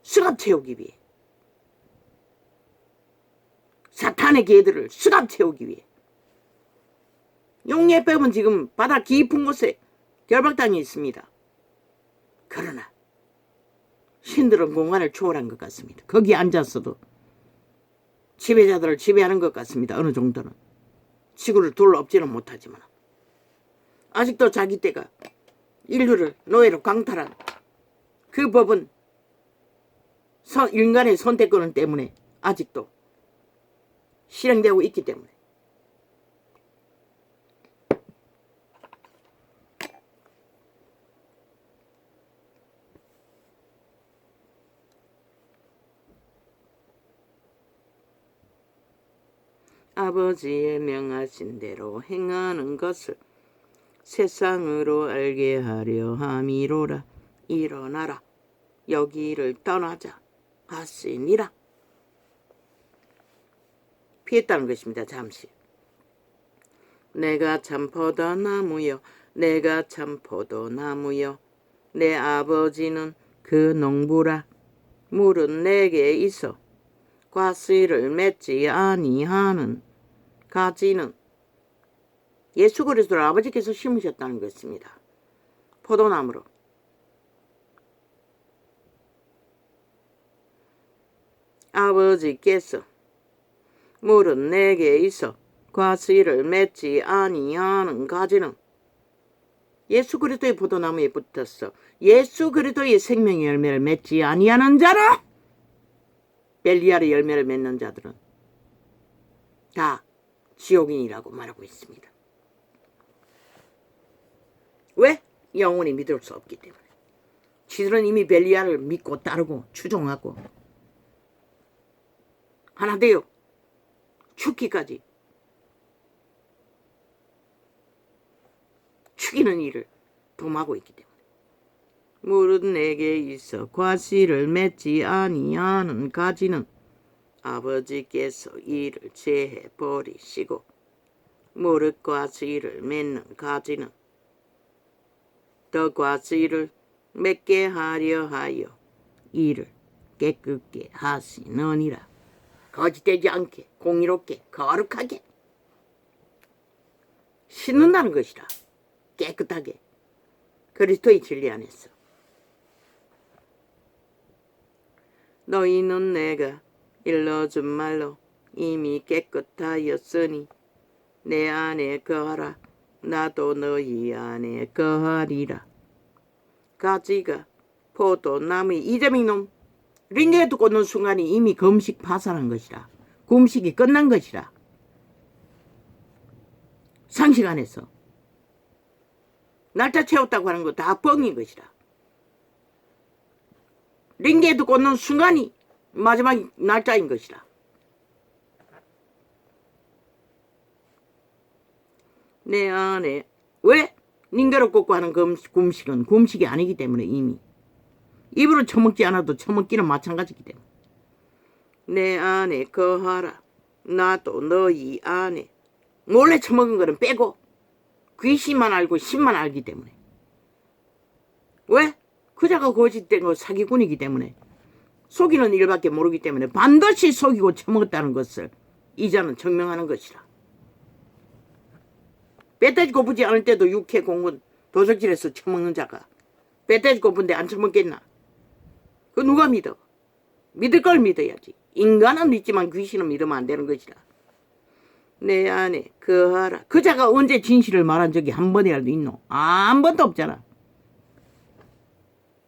수갑 채우기 위해, 사탄의 개들을 수갑 채우기 위해. 용예법은 지금 바다 깊은 곳에 결박당이 있습니다. 그러나 신들은 공간을 초월한 것 같습니다. 거기 앉았어도 지배자들을 지배하는 것 같습니다. 어느 정도는. 지구를 둘러엎지는 못하지만 아직도 자기 때가 인류를 노예로 강탈한 그 법은 인간의 선택권 때문에 아직도 실행되고 있기 때문에. 아버지의 명하신 대로 행하는 것을 세상으로 알게 하려 함이로라. 일어나라 여기를 떠나자 하시니라. 피했다는 것입니다. 잠시. 내가 참 포도나무여, 내가 참 포도나무여, 내 아버지는 그 농부라. 물은 내게 있어 과실을 맺지 아니하는 가지는 예수 그리스도를 아버지께서 심으셨다는 것입니다. 포도나무로. 아버지께서 물은 내게 있어 과실을 맺지 아니하는 가지는 예수 그리스도의 포도나무에 붙었어 예수 그리스도의 생명의 열매를 맺지 아니하는 자라. 벨리알의 열매를 맺는 자들은 다 지옥인이라고 말하고 있습니다. 왜? 영원히 믿을 수 없기 때문에. 지들은 이미 벨리알을 믿고 따르고 추종하고 하나 되어 죽기까지 죽이는 일을 도모하고 있기 때문에. 물은 내게 있어 과실을 맺지 아니하는 가지는 아버지께서 이를 제해 버리시고 무릇 과실을 맺는 가지는 더 과실을 맺게 하려 하여 이를 깨끗게 하시느니라. 거짓되지 않게 공의롭게 거룩하게 씻는다는 것이라. 깨끗하게 그리스도의 진리 안에서. 너희는 내가 일러준 말로 이미 깨끗하였으니 내 안에 거하라. 나도 너희 안에 거하리라. 가지가 포도나무의 이재명놈 링게에 두고 있는 순간이 이미 금식 파산한 것이라. 금식이 끝난 것이라. 상식 안에서 날짜 채웠다고 하는 거 다 뻥인 것이라. 링게에 두고 있는 순간이 마지막 날짜인 것이라. 내 안에 왜? 링게로 꽂고 하는 금식은 금식이 아니기 때문에 이미 입으로 처먹지 않아도 처먹기는 마찬가지이기 때문에. 내 안에 거하라. 나도 너희 안에. 몰래 처먹은 거는 빼고 귀신만 알고 신만 알기 때문에. 왜? 그자가 거짓된 거 사기꾼이기 때문에. 속이는 일밖에 모르기 때문에 반드시 속이고 처먹었다는 것을 이자는 증명하는 것이라. 배때지 고프지 않을 때도 육회 공군 도적질에서 처먹는 자가 배때지 고픈데 안 처먹겠나? 그 누가 믿어? 믿을 걸 믿어야지. 인간은 믿지만 귀신은 믿으면 안 되는 것이라. 내 안에 거하라. 그자가 언제 진실을 말한 적이 한 번이라도 있노? 한 번도 없잖아.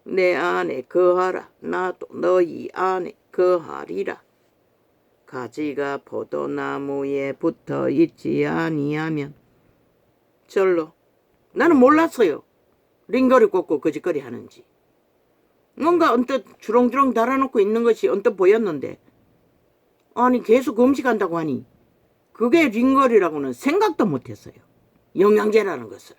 내 안에 거하라. 나도 너희 안에 거하리라. 가지가 포도나무에 붙어 있지 아니하면 절로. 나는 몰랐어요. 링거를 꽂고 거짓거리 하는지. 뭔가 언뜻 주렁주렁 달아놓고 있는 것이 언뜻 보였는데 아니 계속 금식한다고 하니 그게 링거리라고는 생각도 못했어요. 영양제라는 것을.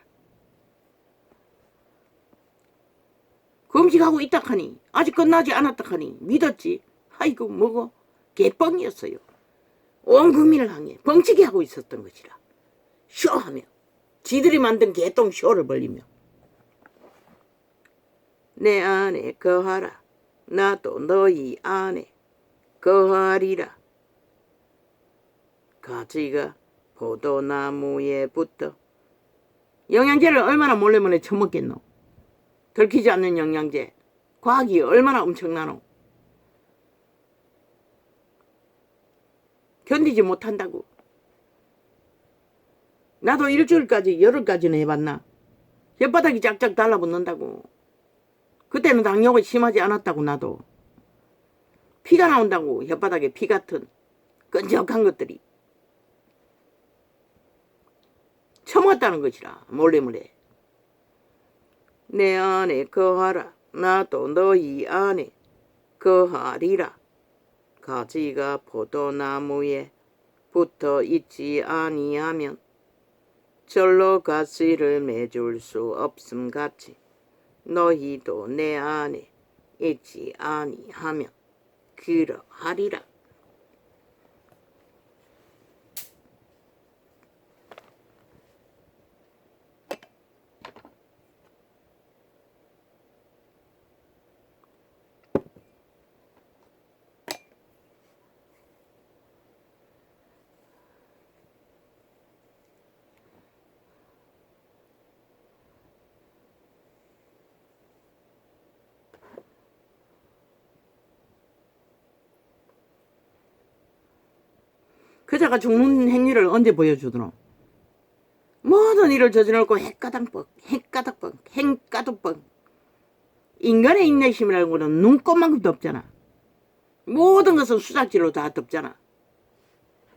금식하고 있다 하니 아직 끝나지 않았다 하니 믿었지. 아이고 뭐고 개뻥이었어요. 온 국민을 향해 뻥치게 하고 있었던 것이라. 쇼하며 지들이 만든 개똥 쇼를 벌리며 내 안에 거하라 나도 너희 안에 거하리라. 가지가 포도나무에 붙어. 영양제를 얼마나 몰래 처먹겠노. 들키지 않는 영양제. 과학이 얼마나 엄청나노. 견디지 못한다고. 나도 일주일까지 열흘까지는 해봤나. 혓바닥이 짝짝 달라붙는다고. 그때는 당뇨가 심하지 않았다고. 나도 피가 나온다고. 혓바닥에 피 같은 끈적한 것들이 처먹었다는 것이라. 몰래 내 안에 거하라 나도 너희 안에 거하리라. 가지가 포도나무에 붙어 있지 아니하면 절로 가시를 맺을 수 없음같이 너희도 내 안에 있지 아니하면 그러하리라. 그자가 죽는 행위를 언제 보여주더노. 모든 일을 저지르고 행가닥뻥 인간의 인내심이라고는 눈꼽만큼도 없잖아. 모든 것은 수작질로 다 덮잖아.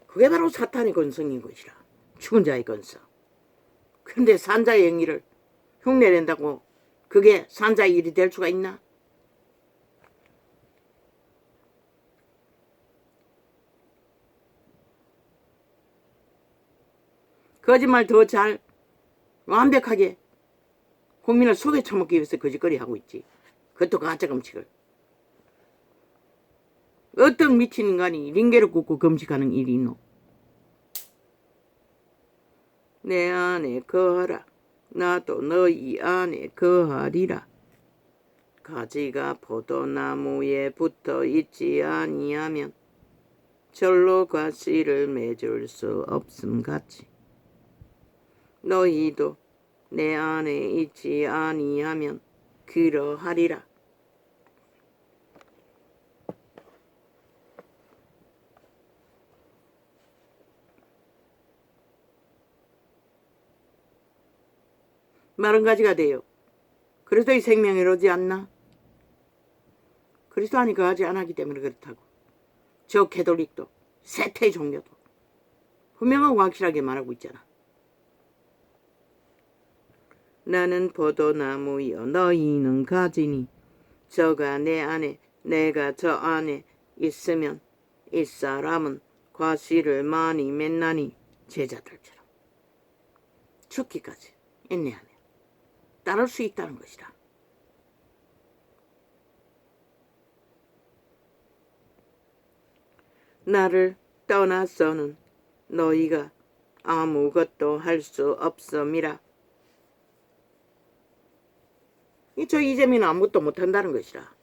그게 바로 사탄의 건성인 것이라. 죽은 자의 건성. 그런데 산자의 행위를 흉내낸다고 그게 산자의 일이 될 수가 있나? 거짓말 더 잘 완벽하게 국민을 속에 처먹기 위해서 거짓거리 하고 있지. 그것도 가짜 금식을. 어떤 미친 인간이 링게를 꽂고 금식하는 일이 있노. 내 안에 거하라 나도 너희 안에 거하리라. 가지가 포도나무에 붙어 있지 아니하면 절로 가시를 맺을 수 없음같이 너희도 내 안에 있지 아니하면 그러하리라. 마른 가지가 돼요. 그리스도의 생명이 이루어지지 않나? 그리스도 안이 거하지 않았기 때문에 그렇다고. 저 캐톨릭도 세태의 종교도 분명하고 확실하게 말하고 있잖아. 나는 포도나무여 너희는 가지니 저가 내 안에 내가 저 안에 있으면 이 사람은 과실을 많이 맺나니. 제자들처럼 죽기까지 인내하며 따를 수 있다는 것이다. 나를 떠나서는 너희가 아무것도 할 수 없음이라. 저 이재민은 아무것도 못한다는 것이라.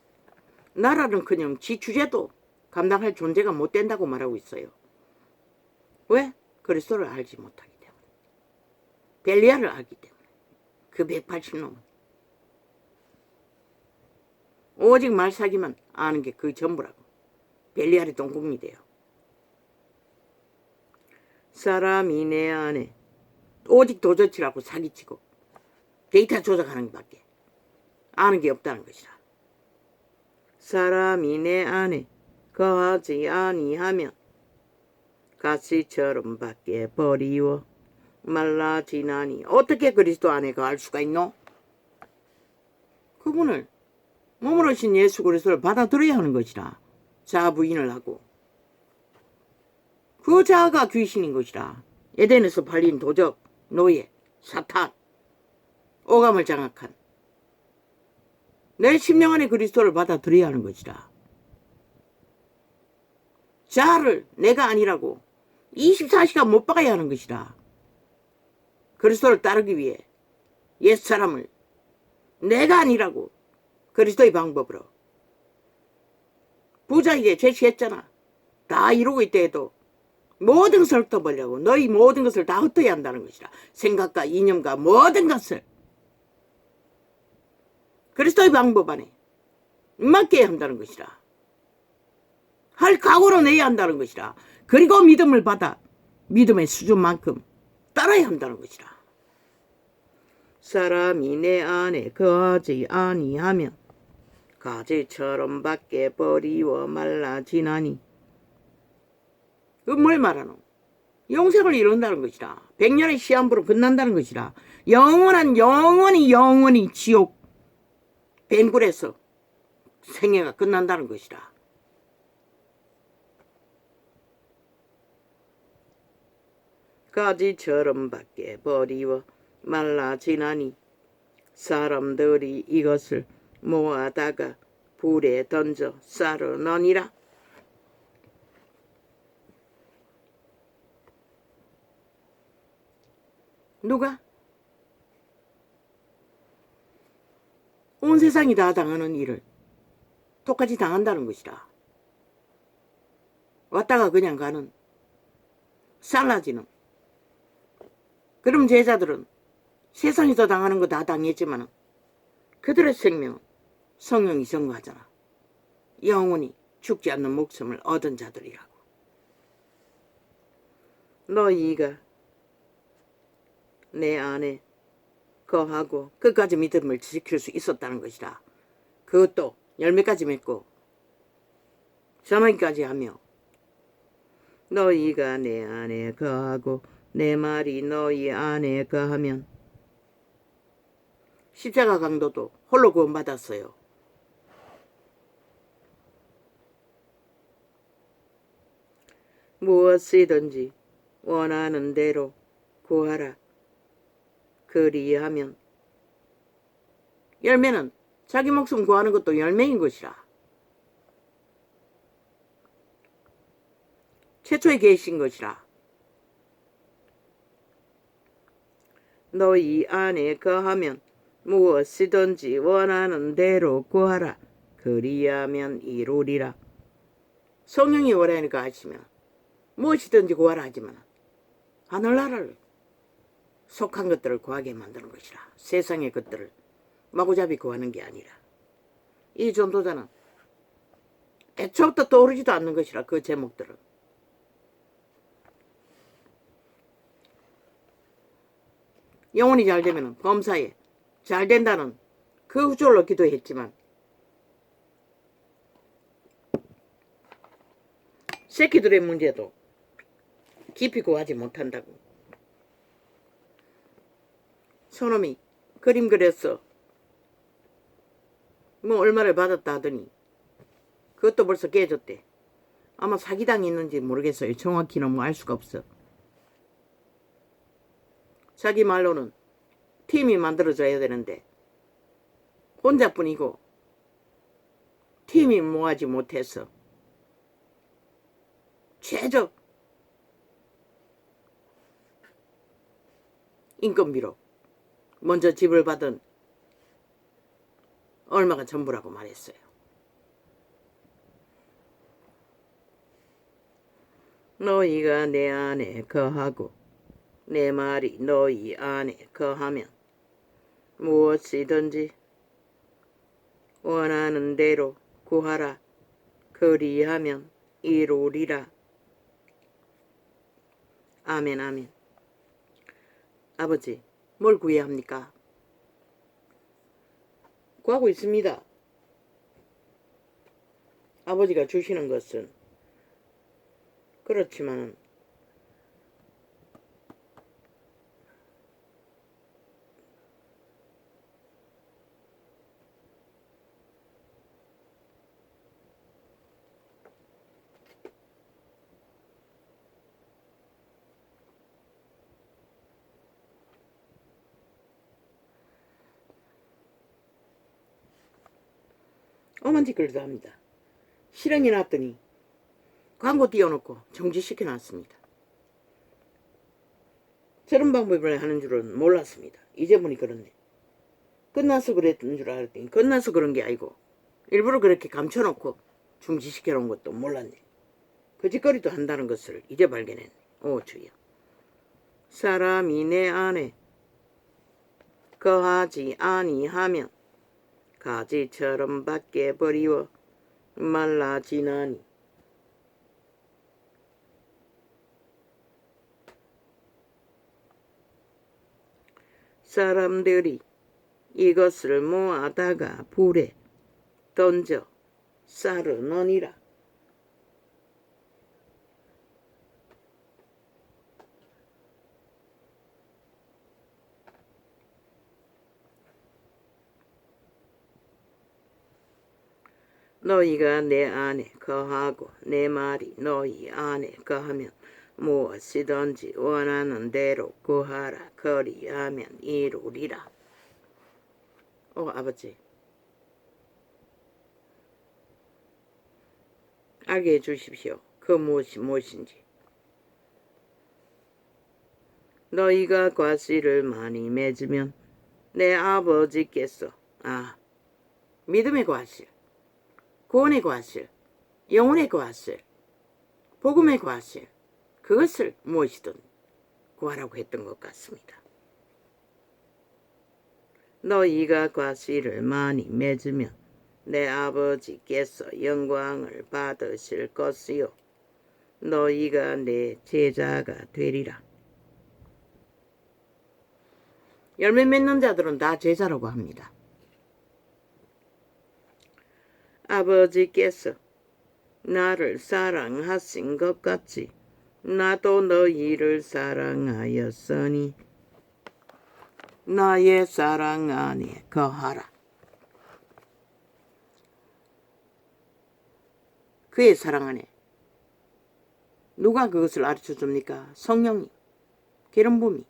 나라는 그냥 지 주제도 감당할 존재가 못 된다고 말하고 있어요. 왜? 그리스도를 알지 못하기 때문에. 벨리알을 알기 때문에. 그 180놈은. 오직 말사기만 아는 게 그 전부라고. 벨리알이 동국이 돼요. 사람이 내 안에 오직 도저치라고 사기치고 데이터 조작하는 것밖에 아는 게 없다는 것이라. 사람이 내 안에 거하지 아니하면 가시처럼 밖에 버리워 말라지나니. 어떻게 그리스도 안에 거할 수가 있노? 그분을 몸으로 신 예수 그리스도를 받아들여야 하는 것이라. 자부인을 하고 그 자아가 귀신인 것이라. 에덴에서 발린 도적, 노예, 사탄, 오감을 장악한 내 심령 안에 그리스도를 받아들여야 하는 것이라. 자아를 내가 아니라고 24시간 못 박아야 하는 것이라. 그리스도를 따르기 위해 옛사람을 내가 아니라고 그리스도의 방법으로. 부자에게 제시했잖아. 다 이루고 있다 해도 모든 것을 흩어버리려고 너희 모든 것을 다 흩어야 한다는 것이라. 생각과 이념과 모든 것을 그리스도의 방법 안에 맞게 한다는 것이라. 할 각오로 내야 한다는 것이라. 그리고 믿음을 받아 믿음의 수준만큼 따라야 한다는 것이라. 사람이 내 안에 거하지 아니하면 가지처럼 밖에 버리워 말라지나니. 그 뭘 말하노? 영생을 이룬다는 것이라. 100년의 시한부로 끝난다는 것이라. 영원히 지옥 뱅굴에서 생애가 끝난다는 것이라. 가지처럼 밖에 버리워 말라지나니 사람들이 이것을 모아다가 불에 던져 쌀어넣으니라. 누가? 온 세상이 다 당하는 일을 똑같이 당한다는 것이라. 왔다가 그냥 가는 쌀라지는. 그럼 제자들은 세상에서 당하는 거 다 당했지만 그들의 생명은 성령이 증거하잖아. 영원히 죽지 않는 목숨을 얻은 자들이라고. 너희가 내 안에 거하고 끝까지 믿음을 지킬 수 있었다는 것이라. 그것도 열매까지 맺고 전하기까지 하며 너희가 내 안에 거하고 내 말이 너희 안에 거하면. 십자가 강도도 홀로 구원받았어요. 무엇이든지 원하는 대로 구하라. 그리하면. 열매는 자기 목숨 구하는 것도 열매인 것이라. 최초에 계신 것이라. 너희 안에 거하면 무엇이든지 원하는 대로 구하라. 그리하면 이루리라. 성령이 원하니까 하시면 무엇이든지 구하라 하지만 하늘나라를 속한 것들을 구하게 만드는 것이라. 세상의 것들을 마구잡이 구하는 게 아니라. 이 전도자는 애초부터 떠오르지도 않는 것이라. 그 제목들은. 영혼이 잘 되면 범사에 잘 된다는 그 후절로 기도했지만 새끼들의 문제도 깊이 구하지 못한다고. 저놈이 그림 그렸어. 뭐 얼마를 받았다 하더니 그것도 벌써 깨졌대. 아마 사기당이 있는지 모르겠어요. 정확히는 뭐 알 수가 없어. 자기 말로는 팀이 만들어져야 되는데 혼자뿐이고 팀이 모아지 못해서 최저 인건비로 먼저 집을 받은 얼마가 전부라고 말했어요. 너희가 내 안에 거하고 내 말이 너희 안에 거하면 무엇이든지 원하는 대로 구하라. 그리하면 이루리라. 아멘 아멘. 아버지, 뭘 구해야 합니까? 구하고 있습니다. 아버지가 주시는 것은 그렇지만 엄한 짓거리도 합니다. 실행해 놨더니 광고 띄워놓고 정지시켜 놨습니다. 저런 방법을 하는 줄은 몰랐습니다. 이제 보니 그렇네. 끝나서 그랬던 줄 알았더니 끝나서 그런 게 아니고 일부러 그렇게 감춰놓고 중지시켜 놓은 것도 몰랐네. 그 짓거리도 한다는 것을 이제 발견했네. 오 주여. 사람이 내 안에 거하지 아니하면 가지처럼 밖에 버리워 말라지나니. 사람들이 이것을 모아다가 불에 던져 쌀으느니라. 너희가 내 안에 거하고 내 말이 너희 안에 거하면 무엇이든지 원하는 대로 구하라. 그리하면 이루리라. 아버지, 알게 해주십시오. 그 무엇이 무엇인지. 너희가 과실을 많이 맺으면 내 아버지께서 믿음의 과실, 구원의 과실, 영혼의 과실, 복음의 과실, 그것을 무엇이든 구하라고 했던 것 같습니다. 너희가 과실을 많이 맺으면 내 아버지께서 영광을 받으실 것이요 너희가 내 제자가 되리라. 열매 맺는 자들은 다 제자라고 합니다. 아버지께서 나를 사랑하신 것 같이 나도 너희를 사랑하였으니 나의 사랑 안에 거하라. 그의 사랑 안에 누가 그것을 가르쳐줍니까? 성령이, 기름붐이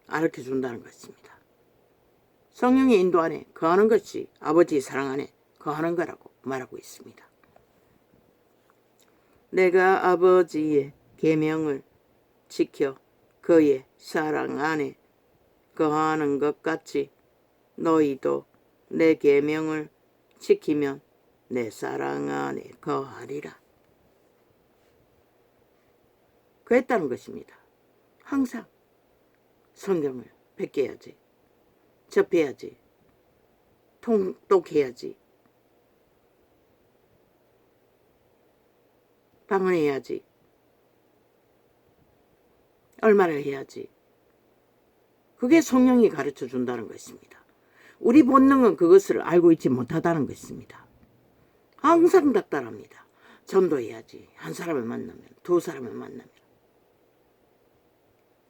가르쳐준다는 것입니다. 성령의 인도 안에 거하는 것이 아버지의 사랑 안에 거하는 거라고 말하고 있습니다. 내가 아버지의 계명을 지켜 그의 사랑 안에 거하는 것 같이 너희도 내 계명을 지키면 내 사랑 안에 거하리라. 그랬다는 것입니다. 항상 성경을 베껴야지, 접해야지, 통독해야지, 방언해야지, 얼마를 해야지. 그게 성령이 가르쳐 준다는 것입니다. 우리 본능은 그것을 알고 있지 못하다는 것입니다. 항상 닥달합니다. 전도해야지. 한 사람을 만나면, 두 사람을 만나면.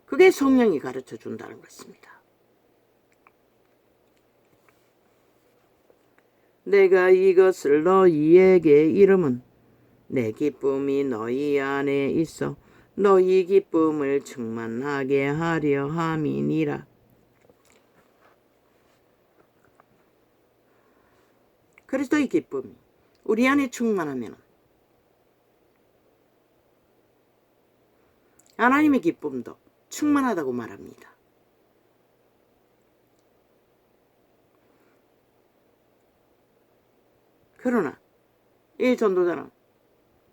그게 성령이 가르쳐 준다는 것입니다. 내가 이것을 너희에게 이름은 내 기쁨이 너희 안에 있어 너희 기쁨을 충만하게 하려 함이니라. 그리스도의 기쁨이 우리 안에 충만하면 하나님의 기쁨도 충만하다고 말합니다. 그러나 이 전도자는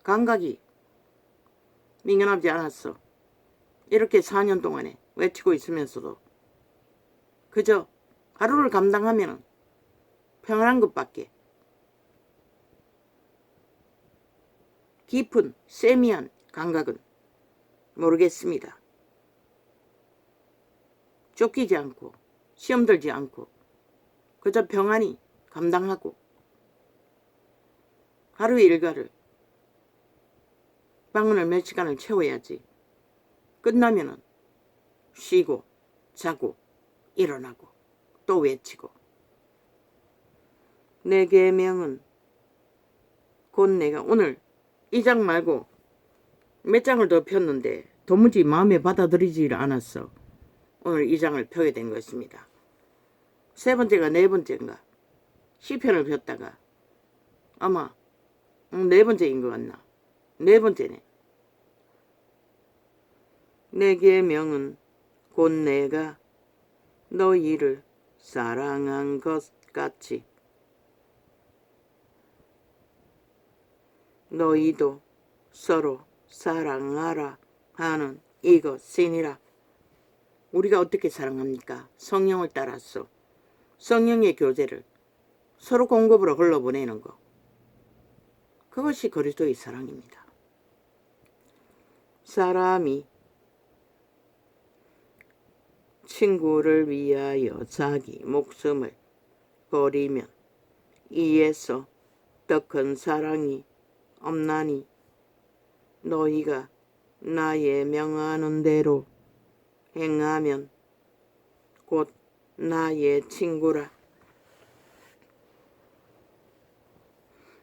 감각이 민감하지 않았어. 이렇게 4년 동안에 외치고 있으면서도 그저 하루를 감당하면 평안한 것밖에 깊은 세미한 감각은 모르겠습니다. 쫓기지 않고 시험 들지 않고 그저 평안히 감당하고 하루의 일과를 방언을 몇 시간을 채워야지. 끝나면은 쉬고 자고 일어나고 또 외치고. 내 계명은 곧 내가 오늘 이 장 말고 몇 장을 더 폈는데 도무지 마음에 받아들이지 않았어. 오늘 이 장을 펴게 된 것입니다. 세 번째가 네 번째인가 시편을 폈다가 아마 네 번째인 것 같나? 네 번째네. 내 계명은 곧 내가 너희를 사랑한 것 같이 너희도 서로 사랑하라 하는 이것이니라. 우리가 어떻게 사랑합니까? 성령을 따라서 성령의 교제를 서로 공급으로 흘러보내는 것. 그것이 그리스도의 사랑입니다. 사람이 친구를 위하여 자기 목숨을 버리면 이에서 더 큰 사랑이 없나니 너희가 나의 명하는 대로 행하면 곧 나의 친구라.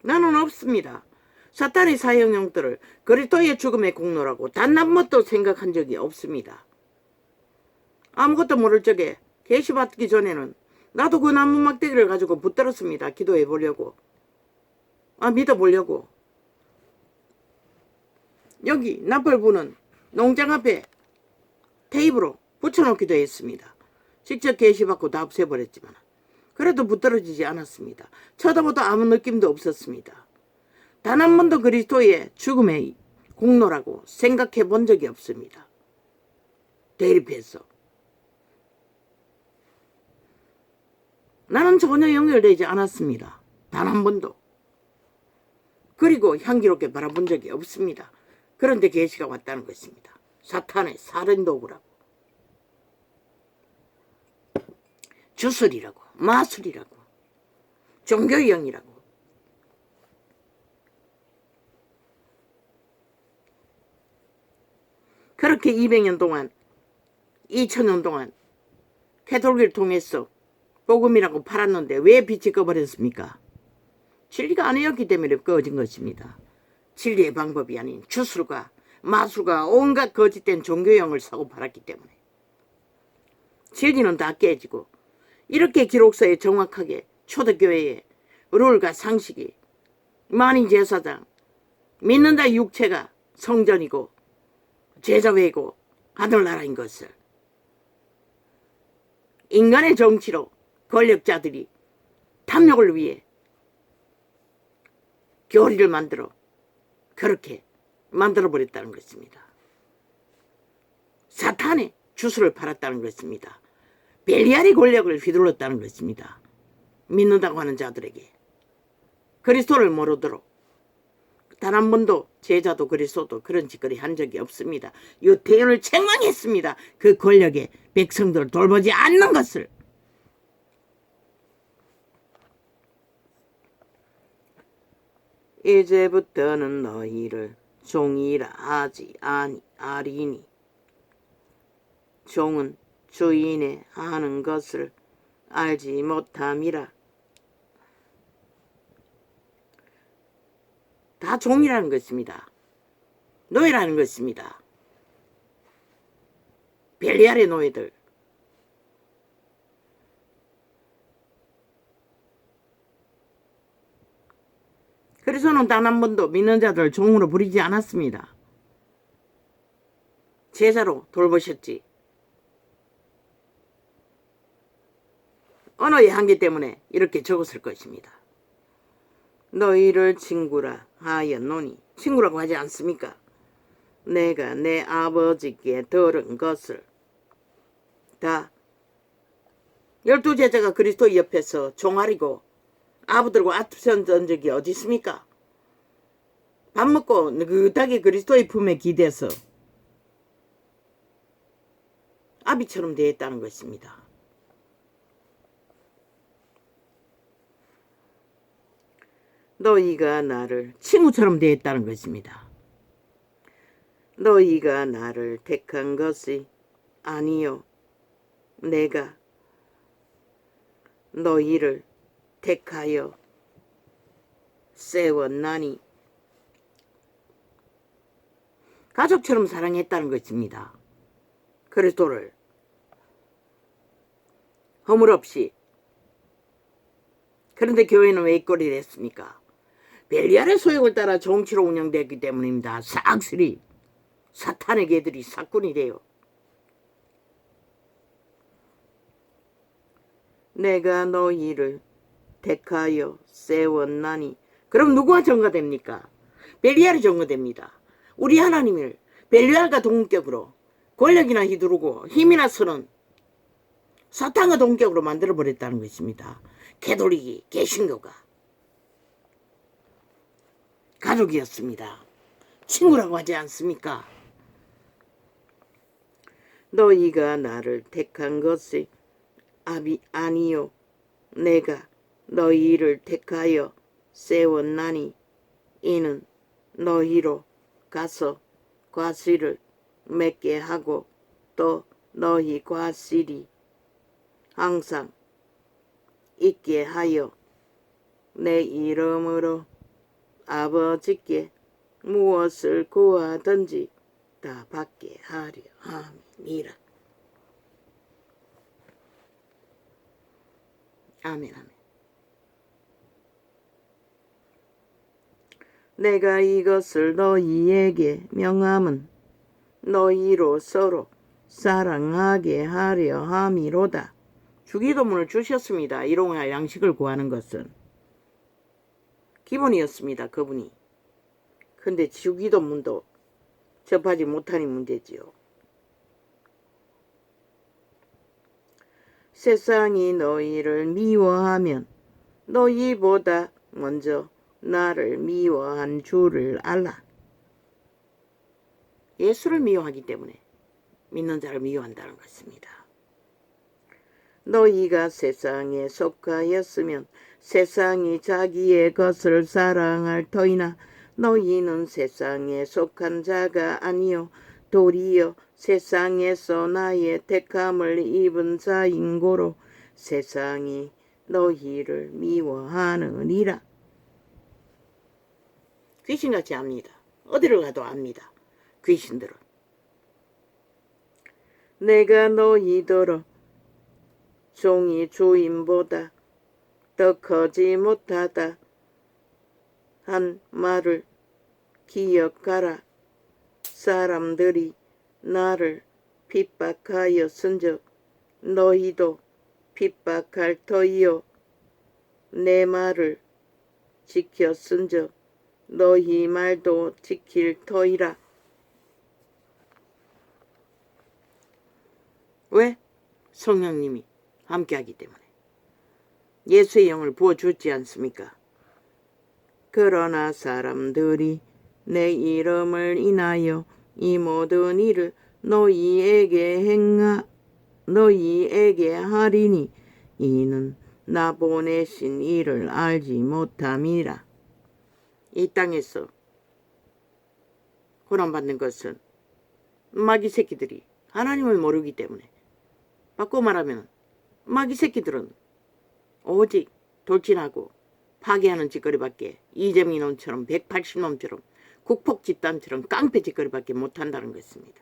나는 없습니다. 사탄의 사형형들을 그리스도의 죽음의 공로라고 단 한 번도 생각한 적이 없습니다. 아무것도 모를 적에 계시받기 전에는 나도 그 나무 막대기를 가지고 붙들었습니다. 기도해 보려고. 믿어보려고. 여기 나팔부는 농장 앞에 테이프로 붙여놓기도 했습니다. 직접 계시받고 다 없애버렸지만 그래도 붙들어지지 않았습니다. 쳐다봐도 아무 느낌도 없었습니다. 단 한 번도 그리스도의 죽음의 공로라고 생각해 본 적이 없습니다. 대립해서. 나는 전혀 연결되지 않았습니다. 단 한 번도. 그리고 향기롭게 바라본 적이 없습니다. 그런데 계시가 왔다는 것입니다. 사탄의 살인도구라고. 주술이라고. 마술이라고. 종교형이라고. 그렇게 200년 동안 2000년 동안 캐톨릭을 통해서 복음이라고 팔았는데 왜 빛이 꺼버렸습니까? 진리가 아니었기 때문에 꺼진 것입니다. 진리의 방법이 아닌 주술과 마술과 온갖 거짓된 종교형을 사고 팔았기 때문에 진리는 다 깨지고 이렇게 기록서에 정확하게 초대교회의 룰과 상식이 만인제사장 믿는다 육체가 성전이고 제자회고 하늘나라인 것을 인간의 정치로 권력자들이 탐욕을 위해 교리를 만들어 그렇게 만들어버렸다는 것입니다. 사탄의 주술을 팔았다는 것입니다. 벨리알의 권력을 휘둘렀다는 것입니다. 믿는다고 하는 자들에게 그리스도를 모르도록 단 한 번도 제자도 그리스도도 그런 짓거리 한 적이 없습니다. 유태인을 책망했습니다. 그 권력에 백성들을 돌보지 않는 것을. 이제부터는 너희를 종이라 하지 아니하리니 종은 주인의 하는 것을 알지 못함이라. 다 종이라는 것입니다. 노예라는 것입니다. 벨리알의 노예들. 그래서는 단 한 번도 믿는 자들을 종으로 부리지 않았습니다. 제자로 돌보셨지. 언어의 한계 때문에 이렇게 적었을 것입니다. 너희를 친구라 하였노니 친구라고 하지 않습니까? 내가 내 아버지께 들은 것을 다 12제자가 그리스도 옆에서 종아리고 아부들과 아투션 던 적이 어디 있습니까? 밥 먹고 느긋하게 그리스도의 품에 기대서 아비처럼 되었다는 것입니다. 너희가 나를 친구처럼 되었다는 것입니다. 너희가 나를 택한 것이 아니요 내가 너희를 택하여 세웠나니. 가족처럼 사랑했다는 것입니다. 그리스도를 허물없이 그런데 교회는 왜 이 꼴이 됐습니까? 벨리알의 소욕을 따라 정치로 운영되기 때문입니다. 싹쓸이 사탄의 개들이 사꾼이 돼요. 내가 너희를 택하여 세웠나니. 그럼 누구와 정거됩니까? 벨리알이 정거됩니다. 우리 하나님을 벨리알과 동격으로 권력이나 휘두르고 힘이나 쓰는 사탄과 동격으로 만들어버렸다는 것입니다. 개돌리기, 개신교가 가족이었습니다. 친구라고 하지 않습니까? 너희가 나를 택한 것이 아니요 내가 너희를 택하여 세웠나니 이는 너희로 가서 과실을 맺게 하고 또 너희 과실이 항상 있게 하여 내 이름으로 아버지께 무엇을 구하든지 다 받게 하려 함이니라. 아멘 아멘. 내가 이것을 너희에게 명함은 너희로 서로 사랑하게 하려 함이로다. 주기도문을 주셨습니다. 일용할 양식을 구하는 것은 기본이었습니다. 그분이. 근데 주기도문도 접하지 못하니 문제지요. 세상이 너희를 미워하면 너희보다 먼저 나를 미워한 줄을 알라. 예수를 미워하기 때문에 믿는 자를 미워한다는 것입니다. 너희가 세상에 속하였으면 세상이 자기의 것을 사랑할 터이나 너희는 세상에 속한 자가 아니요 도리어 세상에서 나의 택함을 입은 자인고로 세상이 너희를 미워하느니라. 귀신같이 압니다. 어디를 가도 압니다. 귀신들은. 내가 너희더러 종이 주인보다 더 커지 못하다 한 말을 기억하라. 사람들이 나를 핍박하였은즉 너희도 핍박할 터이요 내 말을 지켰은즉 너희 말도 지킬 터이라. 왜? 성령님이 함께하기 때문에. 예수의 영을 부어주지 않습니까? 그러나 사람들이 내 이름을 인하여 이 모든 일을 너희에게 하리니 이는 나 보내신 이를 알지 못함이라. 이 땅에서 고난받는 것은 마귀 새끼들이 하나님을 모르기 때문에. 바꿔 말하면 마귀 새끼들은 오직 돌진하고 파괴하는 짓거리밖에 이재명 놈처럼 180놈처럼 국폭 집단처럼 깡패 짓거리밖에 못한다는 것입니다.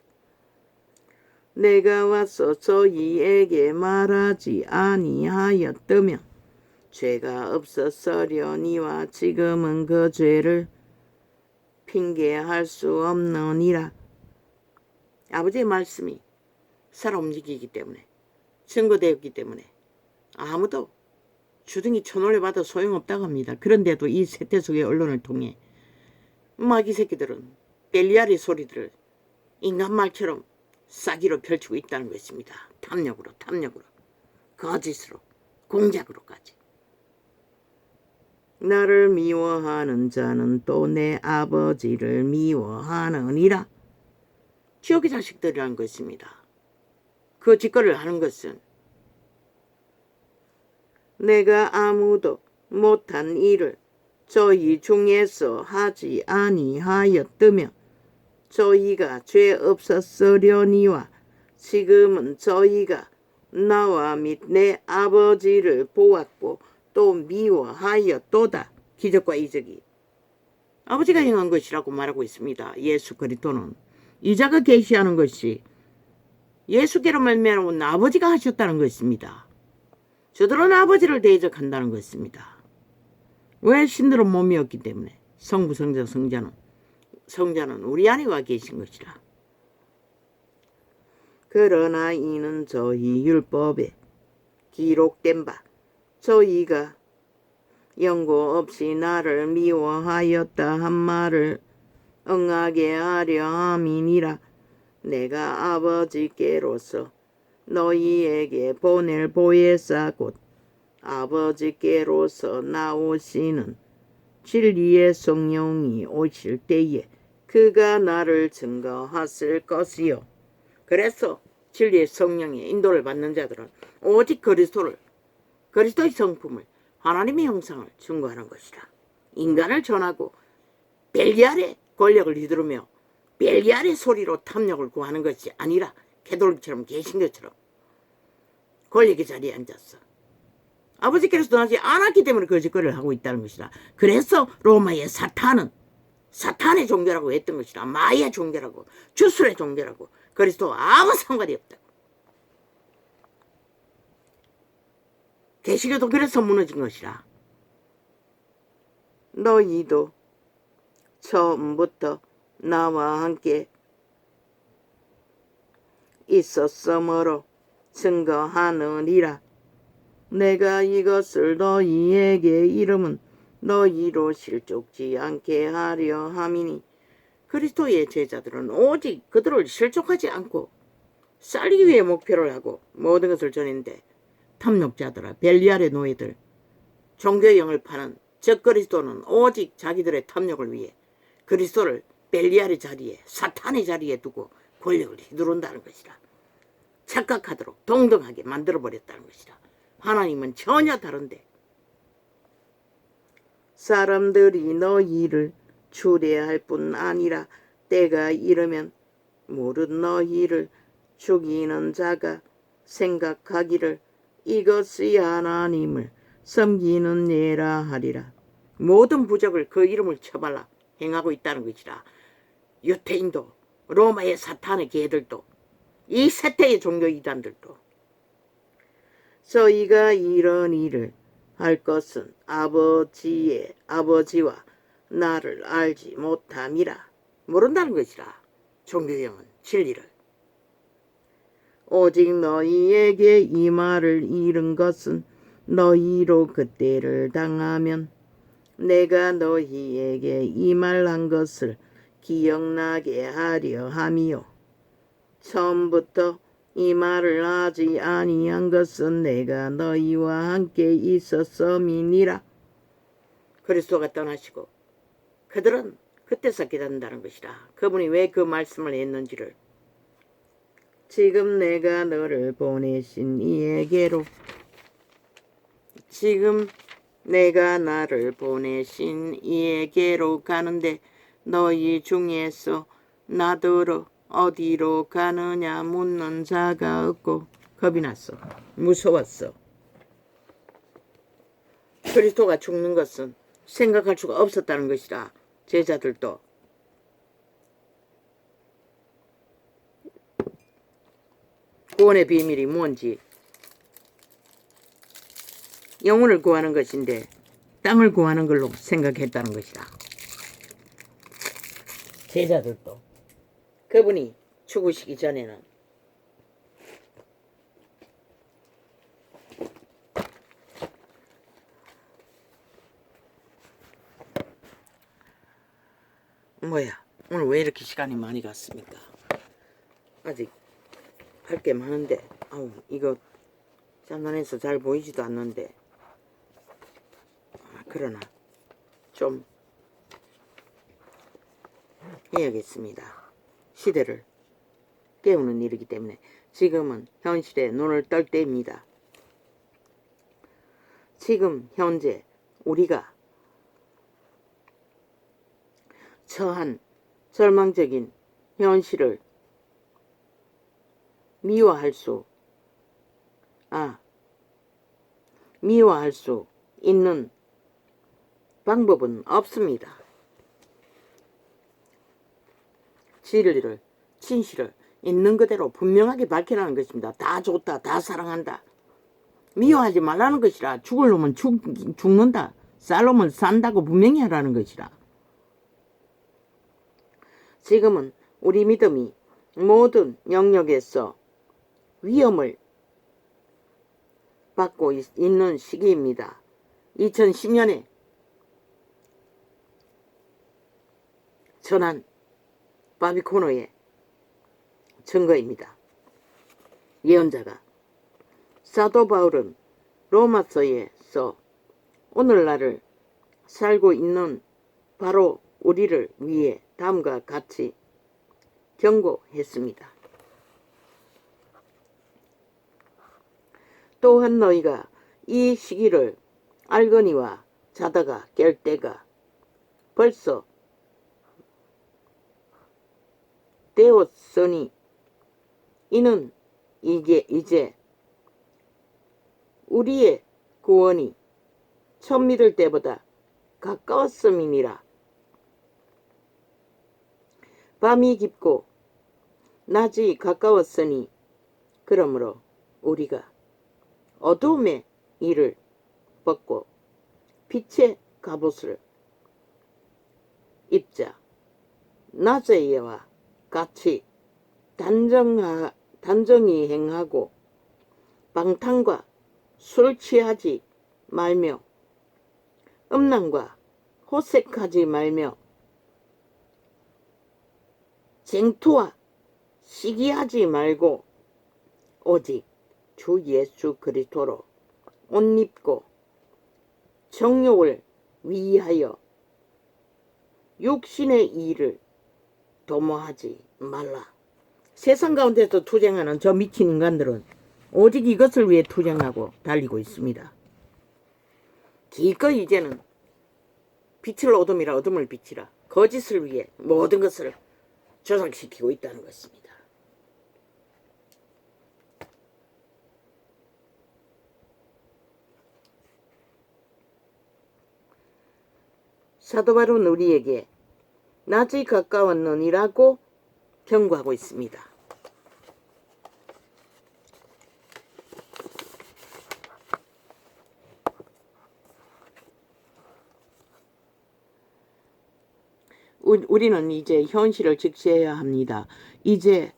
내가 와서 저희에게 말하지 아니하였다면 죄가 없었으려니와 지금은 그 죄를 핑계할 수 없느니라. 아버지의 말씀이 살아 움직이기 때문에 증거되었기 때문에 아무도 주둥이 쳐놀려 봐도 소용없다고 합니다. 그런데도 이 세태 속의 언론을 통해 마귀 새끼들은 벨리알의 소리들을 인간 말처럼 싸기로 펼치고 있다는 것입니다. 탐욕으로 거짓으로 공작으로까지. 나를 미워하는 자는 또 내 아버지를 미워하느니라. 지옥의 자식들이라는 것입니다. 그 짓거리를 하는 것은 내가 아무도 못한 일을 저희 중에서 하지 아니하였다면 저희가 죄 없었으려니와 지금은 저희가 나와 및 내 아버지를 보았고 또 미워하였도다. 기적과 이적이 아버지가 행한 것이라고 말하고 있습니다. 예수 그리스도는 이자가 계시하는 것이 예수께로 말미암아 아버지가 하셨다는 것입니다. 저들은 아버지를 대적한다는 것입니다. 왜 신들은 몸이었기 때문에 성부, 성자, 성자는 우리 안에 와 계신 것이라. 그러나 이는 저희 율법에 기록된 바 저희가 연고 없이 나를 미워하였다 한 말을 응하게 하려 함이니라. 내가 아버지께로서 너희에게 보낼 보혜사 곧 아버지께로서 나오시는 진리의 성령이 오실 때에 그가 나를 증거하실 것이요. 그래서 진리의 성령의 인도를 받는 자들은 오직 그리스도의 성품을, 하나님의 형상을 증거하는 것이라. 인간을 전하고 벨기알의 권력을 휘두르며 벨기알의 소리로 탐욕을 구하는 것이 아니라 캐톨릭처럼 계신 것처럼 권력의 자리에 앉았어. 아버지께서 떠나지 않았기 때문에 거짓거리를 하고 있다는 것이라. 그래서 로마의 사탄은 사탄의 종교라고 했던 것이라. 마야 종교라고, 주술의 종교라고. 그리스도와 아무 상관이 없다. 계시교도 그래서 무너진 것이라. 너희도 처음부터 나와 함께 있었으므로 증거하느니라. 내가 이것을 너희에게 이름은 너희로 실족지 않게 하려 함이니 그리스도의 제자들은 오직 그들을 실족하지 않고 살리기 위해 목표를 하고 모든 것을 전했는데 탐욕자들아, 벨리알의 노예들, 종교의 영을 파는 저 그리스도는 오직 자기들의 탐욕을 위해 그리스도를 벨리알의 자리에, 사탄의 자리에 두고 권력을 휘두른다는 것이라. 착각하도록 동등하게 만들어버렸다는 것이라. 하나님은 전혀 다른데 사람들이 너희를 추대할 뿐 아니라 때가 이르면 모든 너희를 죽이는 자가 생각하기를 이것이 하나님을 섬기는 예라 하리라. 모든 부적을 그 이름을 쳐발라 행하고 있다는 것이라. 유태인도 로마의 사탄의 개들도 이 세태의 종교 이단들도 저희가 이런 일을 할 것은 아버지와 나를 알지 못함이라. 모른다는 것이라. 종교형은 진리를. 오직 너희에게 이 말을 이른 것은 너희로 그때를 당하면 내가 너희에게 이 말한 것을 기억나게 하려 함이요. 처음부터 이 말을 하지 아니한 것은 내가 너희와 함께 있었음이니라. 그리스도가 떠나시고 그들은 그때서 깨닫는다는 것이라. 그분이 왜 그 말씀을 했는지를. 지금 내가 너를 보내신 이에게로, 지금 내가 나를 보내신 이에게로 가는데 너희 중에서 나더러 어디로 가느냐 묻는 자가 없고. 겁이 났어. 무서웠어. 그리스도가 죽는 것은 생각할 수가 없었다는 것이라. 제자들도. 구원의 비밀이 뭔지, 영혼을 구하는 것인데 땅을 구하는 걸로 생각했다는 것이라. 제자들도 그분이 죽으시기 전에는 오늘 왜 이렇게 시간이 많이 갔습니까? 아직 할 게 많은데 이거 장난해서 잘 보이지도 않는데 그러나 좀 해야겠습니다. 시대를 깨우는 일이기 때문에 지금은 현실에 눈을 뜰 때입니다. 지금 현재 우리가 처한 절망적인 현실을 미워할 수 있는 방법은 없습니다. 진리를, 진실을 있는 그대로 분명하게 밝혀라는 것입니다. 다 좋다, 다 사랑한다. 미워하지 말라는 것이라. 죽을 놈은 죽는다. 쌀로면 산다고 분명히 하라는 것이라. 지금은 우리 믿음이 모든 영역에서 위험을 받고 있는 시기입니다. 2010년에 전한 바비코노의 증거입니다. 예언자가 사도 바울은 로마서에서 오늘날을 살고 있는 바로 우리를 위해 다음과 같이 경고했습니다. 또한 너희가 이 시기를 알거니와 자다가 깰 때가 벌써 되었으니 이는 이제 우리의 구원이 처음 믿을 때보다 가까웠음이니라. 밤이 깊고 낮이 가까웠으니 그러므로 우리가 어두움의 일을 벗고 빛의 갑옷을 입자. 낮에와 같이 단정히 행하고 방탕과 술 취하지 말며 음란과 호색하지 말며 쟁투와 시기하지 말고 오직 주 예수 그리스도로 옷 입고 정욕을 위하여 육신의 일을 도모하지 말라. 세상 가운데서 투쟁하는 저 미친 인간들은 오직 이것을 위해 투쟁하고 달리고 있습니다. 기꺼이 이제는 빛을 어둠이라 어둠을 빛이라 거짓을 위해 모든 것을 조작시키고 있다는 것입니다. 사도 바울은 우리에게 낮이 가까웠느니라고 경고하고 있습니다. 우리는 이제 현실을 직시해야 합니다. 이제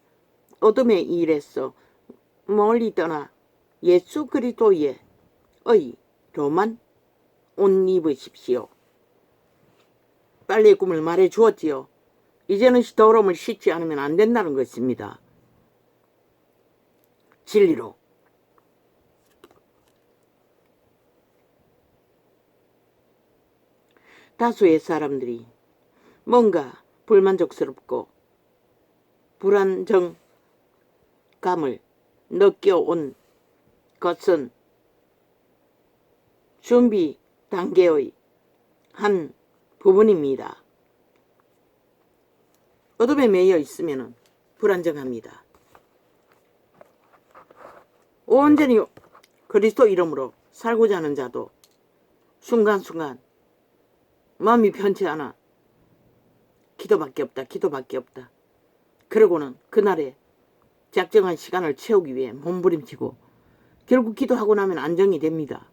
어둠의 일에서 멀리 떠나 예수 그리스도의 의로만 옷 입으십시오. 빨래의 꿈을 말해 주었지요. 이제는 더러움을 씻지 않으면 안 된다는 것입니다. 진리로. 다수의 사람들이 뭔가 불만족스럽고 불안정감을 느껴온 것은 준비 단계의 한 부분입니다. 어둠에 매여 있으면 불안정합니다. 온전히 그리스도 이름으로 살고자 하는 자도 순간순간 마음이 편치 않아 기도밖에 없다. 그러고는 그날에 작정한 시간을 채우기 위해 몸부림치고 결국 기도하고 나면 안정이 됩니다.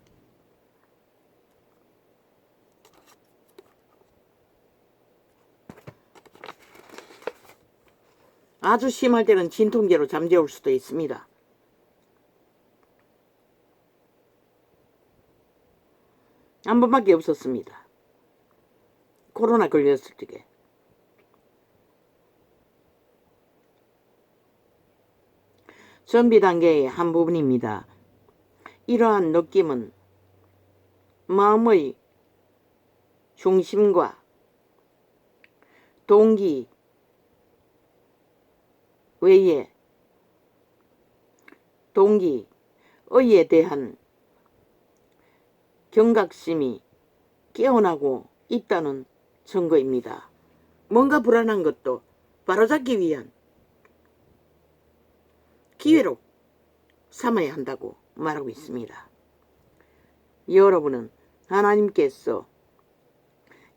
아주 심할 때는 진통제로 잠재울 수도 있습니다. 한 번밖에 없었습니다. 코로나 걸렸을 적에. 준비 단계의 한 부분입니다. 이러한 느낌은 마음의 중심과 동기 외에 동기의에 대한 경각심이 깨어나고 있다는 증거입니다. 뭔가 불안한 것도 바로잡기 위한 기회로 삼아야 한다고 말하고 있습니다. 여러분은 하나님께서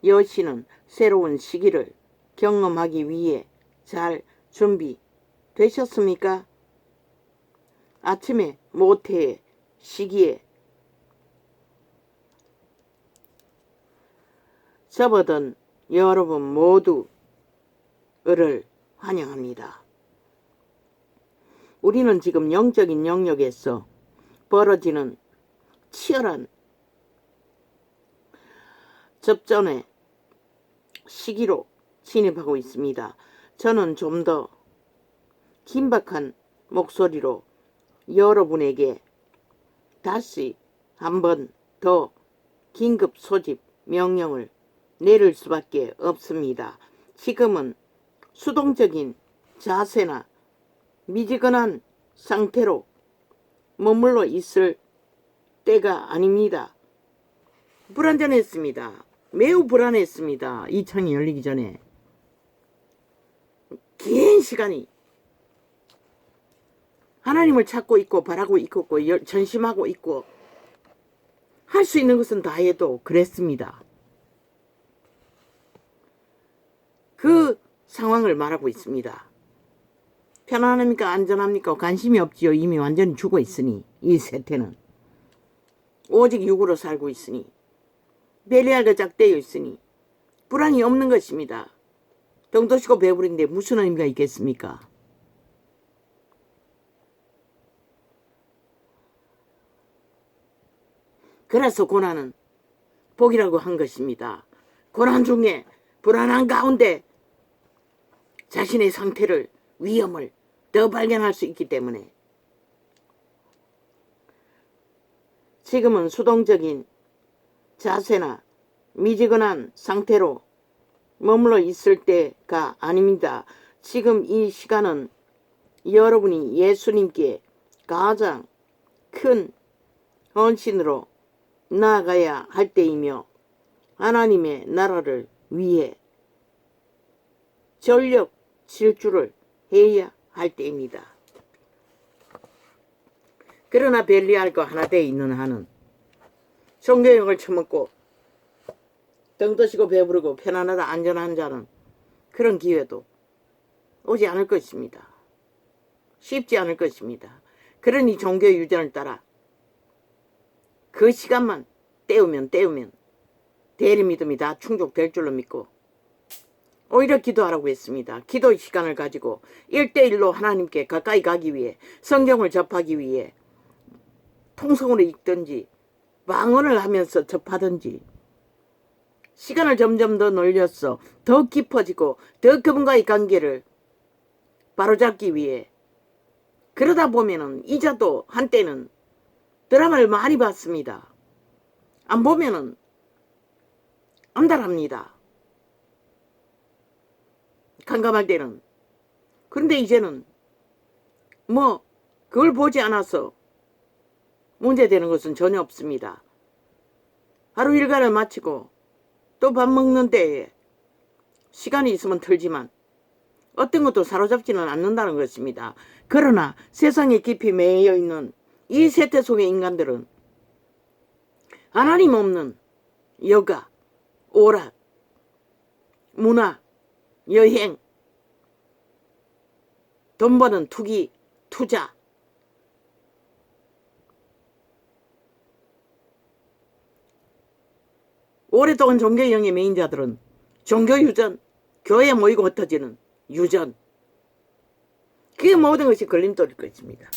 여시는 새로운 시기를 경험하기 위해 잘 준비되셨습니까? 아침에 모태의 시기에 접어든 여러분 모두를 환영합니다. 우리는 지금 영적인 영역에서 벌어지는 치열한 접전의 시기로 진입하고 있습니다. 저는 좀 더 긴박한 목소리로 여러분에게 다시 한 번 더 긴급 소집 명령을 내릴 수밖에 없습니다. 지금은 수동적인 자세나 미지근한 상태로 머물러 있을 때가 아닙니다. 불안전했습니다. 매우 불안했습니다. 이 창이 열리기 전에 긴 시간이 하나님을 찾고 있고 바라고 있고 전심하고 있고 할 수 있는 것은 다 해도 그랬습니다. 그 상황을 말하고 있습니다. 편안합니까? 안전합니까? 관심이 없지요. 이미 완전히 죽어 있으니 이 세태는 오직 육으로 살고 있으니 벨리알과 짝대어 있으니 불안이 없는 것입니다. 병도시고 배부른데 무슨 의미가 있겠습니까? 그래서 고난은 복이라고 한 것입니다. 고난 중에 불안한 가운데 자신의 상태를 위험을 더 발견할 수 있기 때문에 지금은 수동적인 자세나 미지근한 상태로 머물러 있을 때가 아닙니다. 지금 이 시간은 여러분이 예수님께 가장 큰 헌신으로 나아가야 할 때이며 하나님의 나라를 위해 전력 질주를 해야 할 때입니다. 그러나 벨리알과 하나 되어 있는 한은 성경을 처먹고 덩떠시고 배부르고 편안하다 안전한 자는 그런 기회도 오지 않을 것입니다. 쉽지 않을 것입니다. 그러니 종교 유전을 따라 그 시간만 때우면 대리믿음이 다 충족될 줄로 믿고 오히려 기도하라고 했습니다. 기도 시간을 가지고 1대1로 하나님께 가까이 가기 위해 성경을 접하기 위해 통성으로 읽든지 망언을 하면서 접하든지 시간을 점점 더 늘려서 더 깊어지고 더 그분과의 관계를 바로잡기 위해 그러다 보면은 이자도 한때는 드라마를 많이 봤습니다. 안 보면은 암달합니다. 깜깜할 때는. 그런데 이제는 그걸 보지 않아서 문제되는 것은 전혀 없습니다. 하루 일과를 마치고 또 밥 먹는 데에 시간이 있으면 틀지만 어떤 것도 사로잡지는 않는다는 것입니다. 그러나 세상에 깊이 매여 있는 이 세태 속의 인간들은 하나님 없는 여가, 오락, 문화, 여행, 돈 버는 투기, 투자, 오랫동안 종교의 영의 메인자들은 종교 유전, 교회에 모이고 흩어지는 유전, 그게 모든 것이 걸림돌일 것입니다.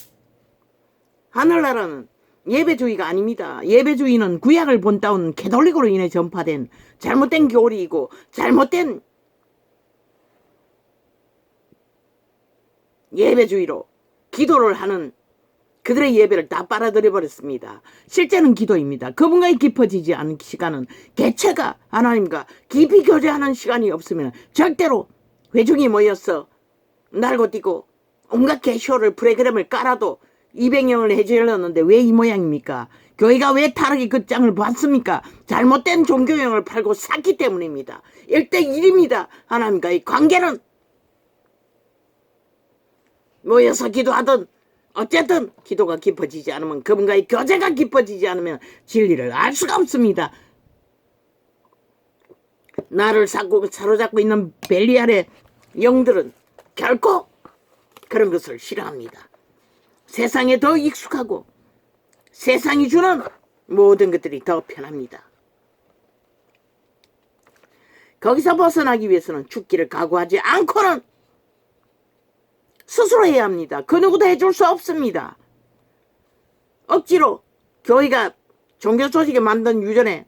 하늘나라는 예배주의가 아닙니다. 예배주의는 구약을 본따온 캐톨릭으로 인해 전파된 잘못된 교리이고 잘못된 예배주의로 기도를 하는 그들의 예배를 다 빨아들여 버렸습니다. 실제는 기도입니다. 그분과의 깊어지지 않은 시간은 개체가 하나님과 깊이 교제하는 시간이 없으면 절대로 회중이 모여서 날고 뛰고 온갖 개쇼를 프로그램을 깔아도 200명을 해주려는데 왜 이 모양입니까? 교회가 왜 타락의 끝장을 봤습니까? 잘못된 종교형을 팔고 샀기 때문입니다. 1대1입니다. 하나님과의 관계는 모여서 기도하든 어쨌든 기도가 깊어지지 않으면 그분과의 교제가 깊어지지 않으면 진리를 알 수가 없습니다. 나를 사로잡고 있는 벨리알의 영들은 결코 그런 것을 싫어합니다. 세상에 더 익숙하고 세상이 주는 모든 것들이 더 편합니다. 거기서 벗어나기 위해서는 죽기를 각오하지 않고는 스스로 해야 합니다. 그 누구도 해줄 수 없습니다. 억지로 교회가 종교 조직에 만든 유전에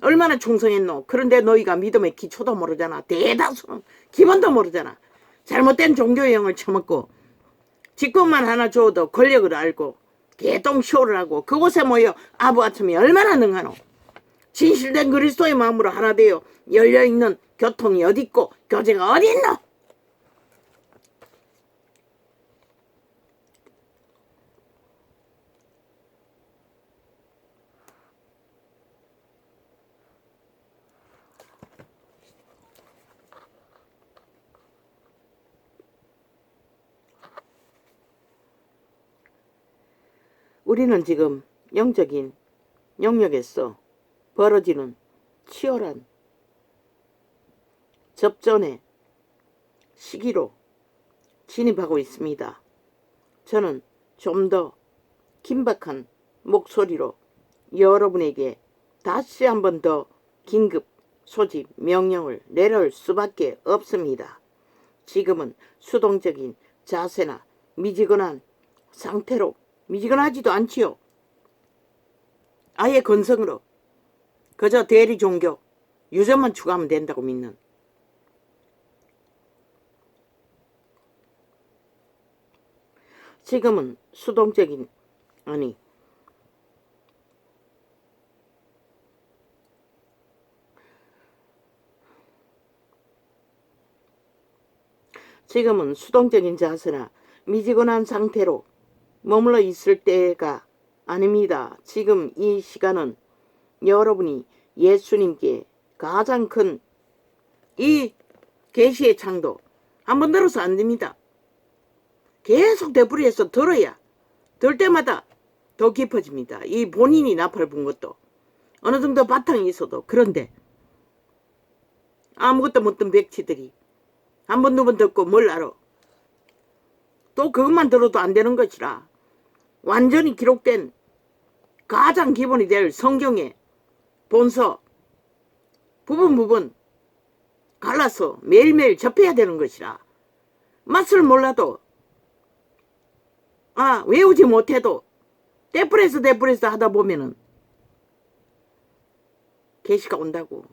얼마나 충성했노. 그런데 너희가 믿음의 기초도 모르잖아. 대다수는 기본도 모르잖아. 잘못된 종교형을 처먹고 직분만 하나 줘도 권력을 알고 개똥쇼를 하고 그곳에 모여 아부아침이 얼마나 능하노. 진실된 그리스도의 마음으로 하나 되어 열려있는 교통이 어딨고 교제가 어딨노. 우리는 지금 영적인 영역에서 벌어지는 치열한 접전의 시기로 진입하고 있습니다. 저는 좀 더 긴박한 목소리로 여러분에게 다시 한 번 더 긴급 소집 명령을 내릴 수밖에 없습니다. 지금은 수동적인 자세나 미지근한 상태로 미지근하지도 않지요. 아예 건성으로 그저 대리 종교 유전만 추가하면 된다고 믿는 지금은 수동적인 지금은 수동적인 자세나 미지근한 상태로 머물러 있을 때가 아닙니다. 지금 이 시간은 여러분이 예수님께 가장 큰 이 계시의 창도 한번 들어서 안 됩니다. 계속 되풀이해서 들어야 들 때마다 더 깊어집니다. 이 본인이 나팔 분 것도 어느 정도 바탕이 있어도. 그런데 아무것도 못된 백치들이 한 번 두 번 듣고 뭘 알아. 또 그것만 들어도 안 되는 것이라 완전히 기록된 가장 기본이 될 성경의 본서 부분 갈라서 매일매일 접해야 되는 것이라 맛을 몰라도 외우지 못해도 떼뿌려서 하다 보면은 계시가 온다고.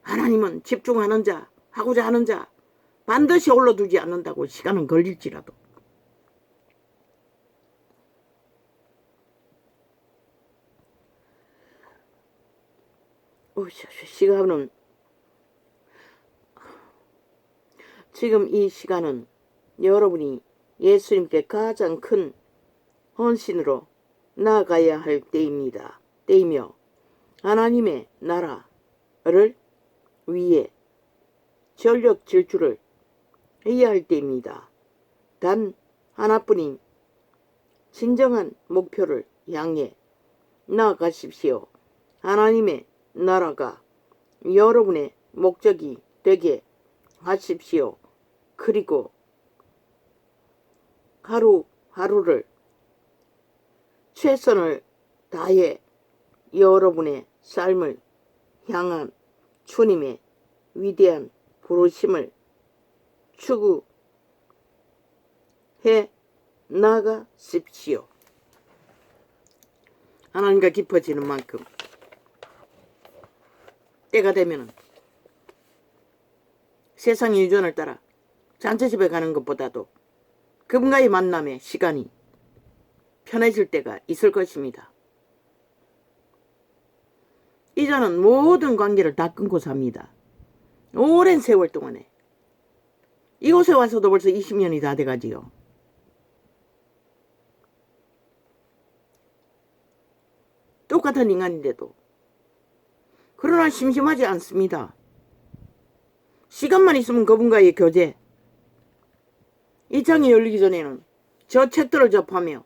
하나님은 집중하는 자, 하고자 하는 자 반드시 올려두지 않는다고. 시간은 걸릴지라도. 시간은 지금 이 시간은 여러분이 예수님께 가장 큰 헌신으로 나아가야 할 때이며 하나님의 나라를 위해 전력 질주를 해야 할 때입니다. 단 하나뿐인 진정한 목표를 향해 나아가십시오. 하나님의 나라가 여러분의 목적이 되게 하십시오. 그리고 하루하루를 최선을 다해 여러분의 삶을 향한 주님의 위대한 부르심을 추구해 나가십시오. 하나님과 깊어지는 만큼 때가 되면 세상의 유전을 따라 잔치집에 가는 것보다도 그분과의 만남의 시간이 편해질 때가 있을 것입니다. 이제는 모든 관계를 다 끊고 삽니다. 오랜 세월 동안에. 이곳에 와서도 벌써 20년이 다 돼가지요. 똑같은 인간인데도. 그러나 심심하지 않습니다. 시간만 있으면 그분과의 교제. 이 창이 열리기 전에는 저 책들을 접하며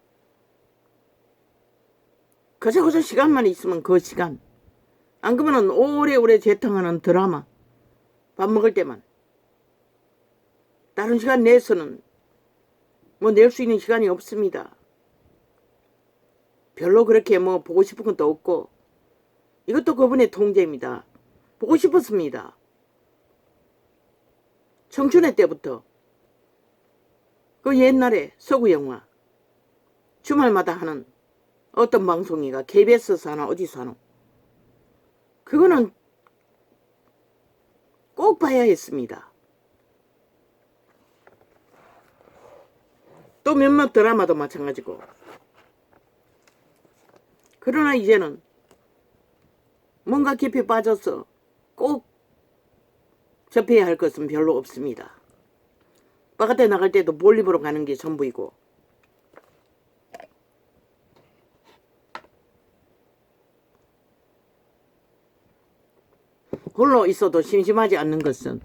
그저 시간만 있으면 그 시간. 안 그러면 오래오래 재탕하는 드라마. 밥 먹을 때만. 다른 시간 내서는 뭐 낼 수 있는 시간이 없습니다. 별로 그렇게 뭐 보고 싶은 것도 없고. 이것도 그분의 통제입니다. 보고 싶었습니다. 청춘의 때부터. 그 옛날에 서구 영화 주말마다 하는 어떤 방송이가 KBS에서 하나 어디서 하나 그거는 꼭 봐야 했습니다. 또 몇몇 드라마도 마찬가지고. 그러나 이제는 뭔가 깊이 빠져서 꼭 접해야 할 것은 별로 없습니다. 바깥에 나갈 때도 볼일보러 가는 게 전부이고 홀로 있어도 심심하지 않는 것은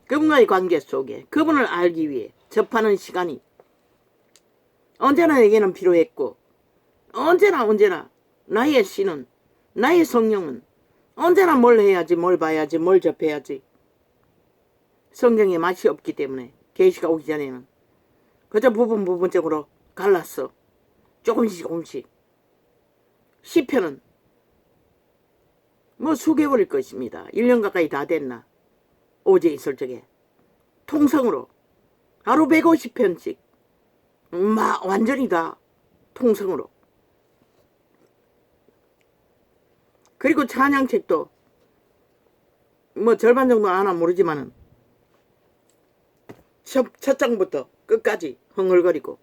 그분과의 관계 속에 그분을 알기 위해 접하는 시간이 언제나 내게는 필요했고 언제나 나의 신은 나의 성령은 언제나 뭘 해야지 뭘 봐야지 뭘 접해야지 성경에 맛이 없기 때문에 계시가 오기 전에는 그저 부분적으로 갈랐어. 조금씩 시편은 뭐 수개월일 것입니다. 1년 가까이 다 됐나. 오제 있을 적에 통성으로 하루 150편씩 완전히 다 통성으로. 그리고 찬양책도 뭐 절반 정도 아나 모르지만은 첫 장부터 끝까지 흥얼거리고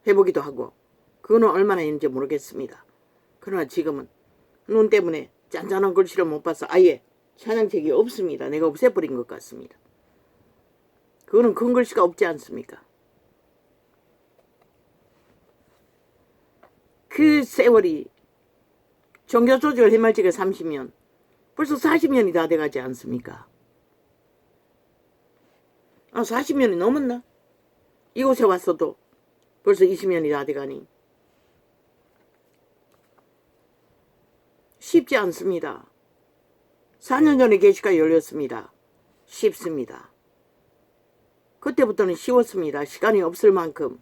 해보기도 하고 그거는 얼마나 했는지 모르겠습니다. 그러나 지금은 눈 때문에 짠짠한 글씨를 못 봐서 아예 찬양책이 없습니다. 내가 없애버린 것 같습니다. 그거는 큰 글씨가 없지 않습니까? 그 세월이 종교조직을 해말지가 30년 벌써 40년이 다 돼가지 않습니까? 40년이 넘었나? 이곳에 왔어도 벌써 20년이 다 돼가니 쉽지 않습니다. 4년 전에 계시가 열렸습니다. 쉽습니다. 그때부터는 쉬웠습니다. 시간이 없을 만큼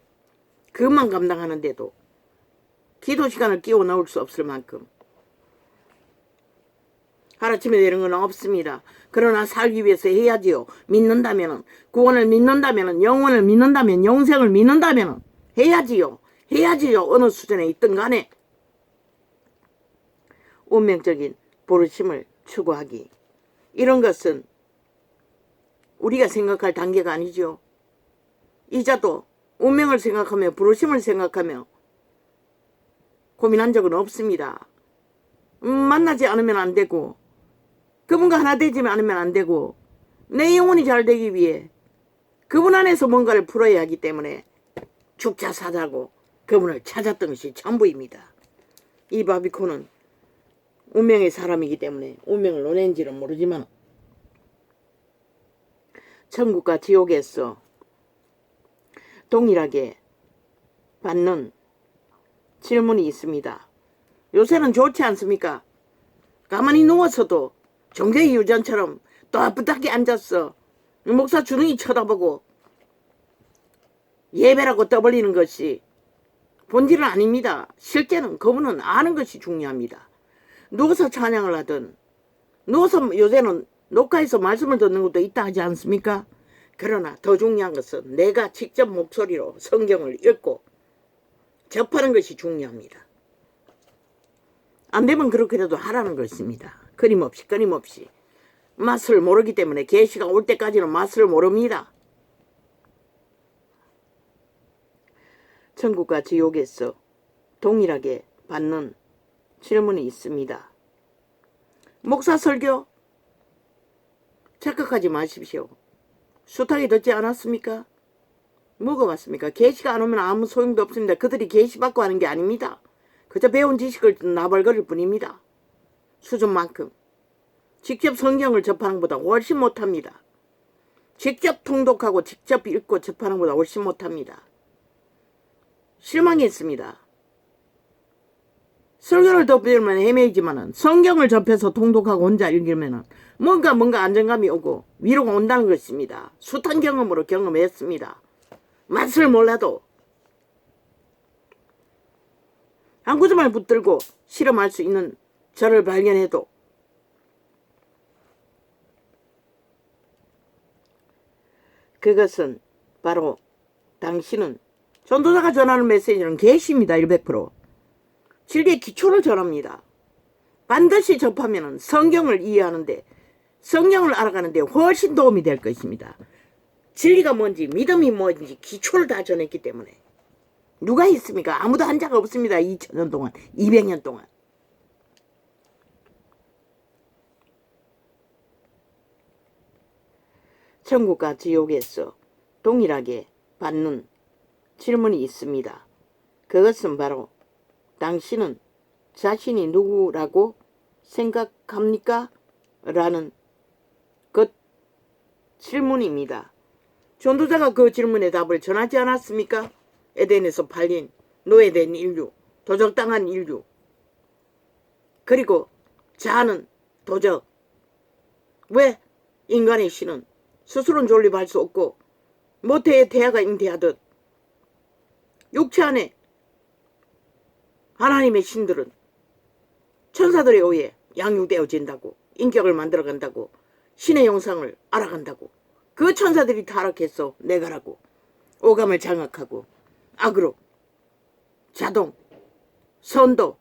그것만 감당하는데도 기도 시간을 끼워 넣을 수 없을 만큼 하루아침에 되는 건 없습니다. 그러나 살기 위해서 해야지요. 믿는다면은 구원을 믿는다면은 영원을 믿는다면 영생을 믿는다면은 해야지요. 어느 수준에 있든 간에 운명적인 부르심을 추구하기 이런 것은 우리가 생각할 단계가 아니죠. 이자도 운명을 생각하며 부르심을 생각하며 고민한 적은 없습니다. 만나지 않으면 안 되고 그분과 하나 되지 않으면 안 되고 내 영혼이 잘 되기 위해 그분 안에서 뭔가를 풀어야 하기 때문에 죽자 사자고 그분을 찾았던 것이 전부입니다. 이 바비코는 운명의 사람이기 때문에 운명을 논했는지는 모르지만 천국과 지옥에서 동일하게 받는 질문이 있습니다. 요새는 좋지 않습니까? 가만히 누워서도 종교의 유전처럼 또아프게 앉았어. 목사 주둥이 쳐다보고 예배라고 떠벌리는 것이 본질은 아닙니다. 실제는 그분은 아는 것이 중요합니다. 누워서 찬양을 하든 누워서 요새는 녹화해서 말씀을 듣는 것도 있다 하지 않습니까? 그러나 더 중요한 것은 내가 직접 목소리로 성경을 읽고 접하는 것이 중요합니다. 안 되면 그렇게라도 하라는 것입니다. 끊임없이 맛을 모르기 때문에 계시가 올 때까지는 맛을 모릅니다. 천국과 지옥에서 동일하게 받는 질문이 있습니다. 목사 설교 착각하지 마십시오. 숱하게 듣지 않았습니까? 뭐가 왔습니까? 계시가 안 오면 아무 소용도 없습니다. 그들이 계시 받고 하는 게 아닙니다. 그저 배운 지식을 나발거릴 뿐입니다. 수준만큼. 직접 성경을 접하는 것보다 훨씬 못합니다. 직접 통독하고 직접 읽고 접하는 것보다 훨씬 못합니다. 실망했습니다. 설교를 덮으면 헤매이지만은 성경을 접해서 통독하고 혼자 읽으면은 뭔가 안정감이 오고 위로가 온다는 것입니다. 숱한 경험으로 경험했습니다. 맛을 몰라도 한 구절만 붙들고 실험할 수 있는 저를 발견해도 그것은 바로 당신은 전도자가 전하는 메시지는 계시입니다. 100%. 진리의 기초를 전합니다. 반드시 접하면 성경을 이해하는데 성경을 알아가는데 훨씬 도움이 될 것입니다. 진리가 뭔지 믿음이 뭔지 기초를 다 전했기 때문에 누가 있습니까? 아무도 한 자가 없습니다. 2000년 동안 200년 동안. 천국과 지옥에서 동일하게 받는 질문이 있습니다. 그것은 바로 당신은 자신이 누구라고 생각합니까? 라는 그 질문입니다. 전도자가 그 질문에 답을 전하지 않았습니까? 에덴에서 팔린 노예된 인류, 도적당한 인류, 그리고 자아는 도적. 왜 인간의 신은 스스로는 존립할 수 없고 모태의 태아가 잉태하듯 육체 안에 하나님의 신들은 천사들에 의해 양육되어진다고, 인격을 만들어간다고, 신의 형상을 알아간다고. 그 천사들이 타락해서 내가라고 오감을 장악하고 악으로 자동, 선도,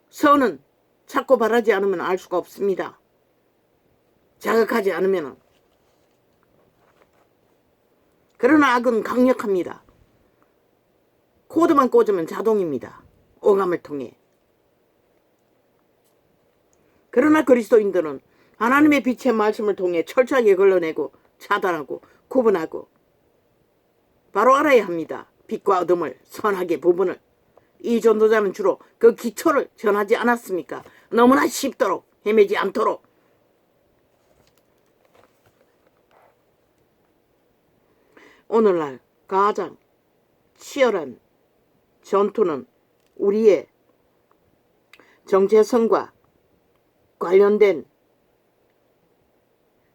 선은 찾고 바라지 않으면 알 수가 없습니다. 자극하지 않으면. 그러나 악은 강력합니다. 코드만 꽂으면 자동입니다. 오감을 통해. 그러나 그리스도인들은 하나님의 빛의 말씀을 통해 철저하게 걸러내고 차단하고 구분하고 바로 알아야 합니다. 빛과 어둠을, 선하게 부분을. 이 전도자는 주로 그 기초를 전하지 않았습니까? 너무나 쉽도록 헤매지 않도록. 오늘날 가장 치열한 전투는 우리의 정체성과 관련된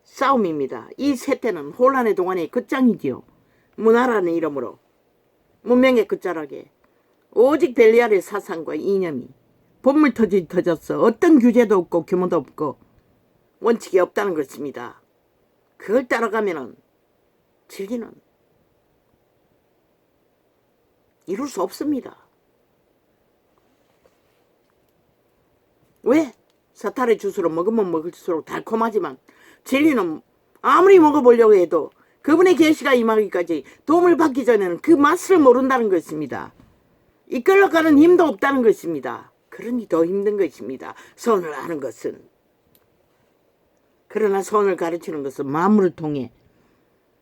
싸움입니다. 이 세태는 혼란의 동안의 끝장이지요. 문화라는 이름으로 문명의 끝자락에 오직 벨리알의 사상과 이념이 본물 터졌어. 어떤 규제도 없고 규모도 없고 원칙이 없다는 것입니다. 그걸 따라가면은 진리는 이룰 수 없습니다. 왜? 사탄의 주스로 먹으면 먹을수록 달콤하지만 진리는 아무리 먹어보려고 해도 그분의 계시가 임하기까지 도움을 받기 전에는 그 맛을 모른다는 것입니다. 이끌러가는 힘도 없다는 것입니다. 그러니 더 힘든 것입니다. 선을 아는 것은. 그러나 선을 가르치는 것은 만물을 통해,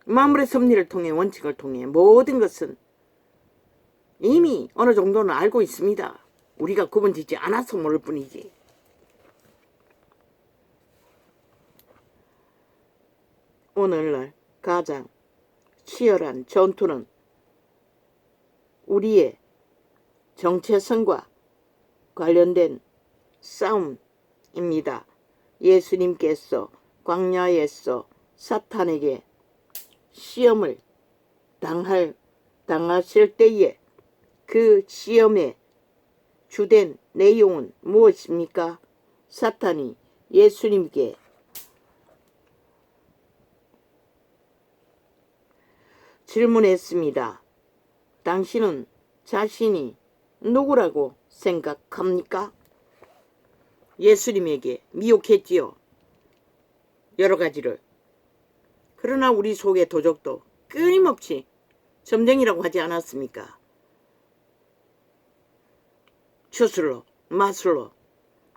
만물의 섭리를 통해, 원칙을 통해 모든 것은 이미 어느 정도는 알고 있습니다. 우리가 구분짓지 않아서 모를 뿐이지. 오늘날 가장 치열한 전투는 우리의 정체성과 관련된 싸움입니다. 예수님께서 광야에서 사탄에게 시험을 당하실 때에 그 시험의 주된 내용은 무엇입니까? 사탄이 예수님께 질문했습니다. 당신은 자신이 누구라고 생각합니까? 예수님에게 미혹했지요. 여러 가지를. 그러나 우리 속의 도적도 끊임없이 점쟁이라고 하지 않았습니까? 추술로, 마술로,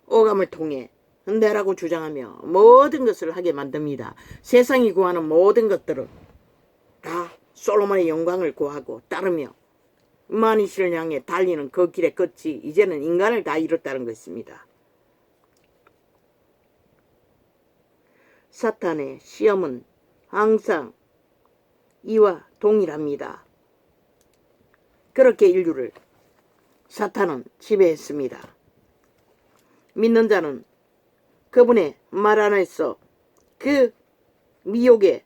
오감을 통해 내라고 주장하며 모든 것을 하게 만듭니다. 세상이 구하는 모든 것들을 다 솔로몬의 영광을 구하고 따르며 만이신을 향해 달리는 그 길의 끝이 이제는 인간을 다 이뤘다는 것입니다. 사탄의 시험은 항상 이와 동일합니다. 그렇게 인류를 사탄은 지배했습니다. 믿는 자는 그분의 말 안에서 그 미혹의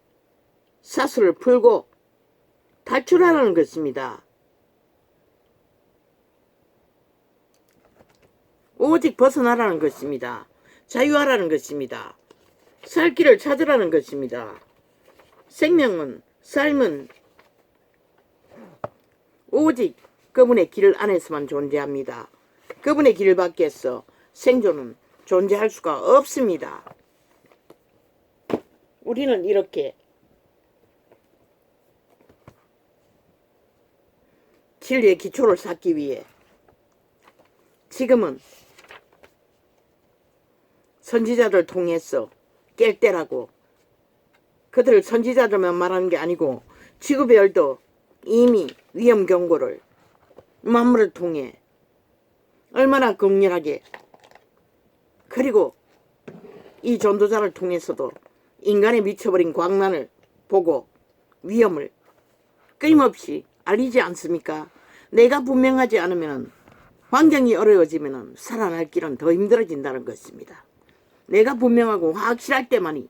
사슬을 풀고 탈출하라는 것입니다. 오직 벗어나라는 것입니다. 자유하라는 것입니다. 살 길을 찾으라는 것입니다. 생명은 삶은 오직 그분의 길 안에서만 존재합니다. 그분의 길 밖에서 생존은 존재할 수가 없습니다. 우리는 이렇게 진리의 기초를 쌓기 위해 지금은 선지자들 통해서 깰 때라고, 그들을 선지자들만 말하는 게 아니고 지구별도 이미 위험 경고를 만물을 통해 얼마나 극렬하게, 그리고 이 전도자를 통해서도 인간에 미쳐버린 광란을 보고 위험을 끊임없이 알리지 않습니까? 내가 분명하지 않으면, 환경이 어려워지면 살아날 길은 더 힘들어진다는 것입니다. 내가 분명하고 확실할 때만이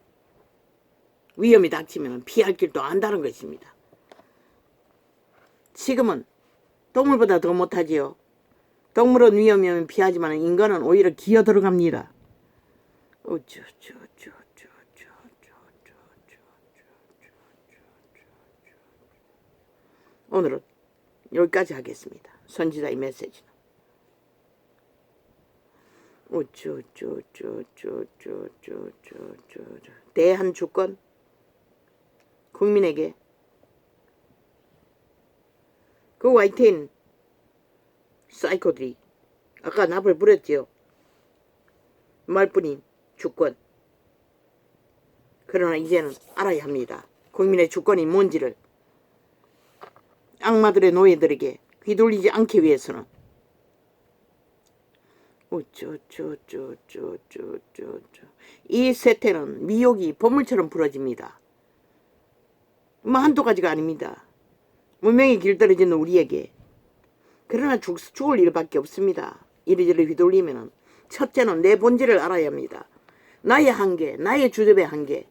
위험이 닥치면 피할 길도 안다는 것입니다. 지금은 동물보다 더 못하지요. 동물은 위험이면 피하지만 인간은 오히려 기어 들어갑니다. 오늘은 여기까지 하겠습니다. 선지자의 메시지는. 대한 주권, 국민에게 그 화이트인 사이코들이 아까 납을 부렸지요. 말뿐인 주권. 그러나 이제는 알아야 합니다. 국민의 주권이 뭔지를. 악마들의 노예들에게 휘둘리지 않기 위해서는 이 세태는 미혹이 보물처럼 부러집니다. 한두 가지가 아닙니다. 문명의 길떨어지는 우리에게. 그러나 죽을 일밖에 없습니다. 이리저리 휘둘리면 첫째는 내 본질을 알아야 합니다. 나의 한계, 나의 주접의 한계.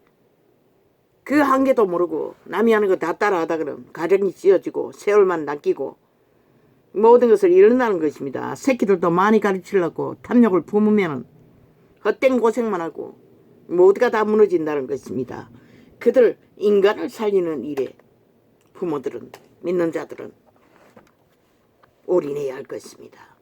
그 한계도 모르고 남이 하는 거 다 따라하다 그러면 가정이 찌어지고 세월만 낚이고 모든 것을 잃는다는 것입니다. 새끼들도 많이 가르치려고 탐욕을 품으면 헛된 고생만 하고 모두가 다 무너진다는 것입니다. 그들 인간을 살리는 일에 부모들은, 믿는 자들은 올인해야 할 것입니다.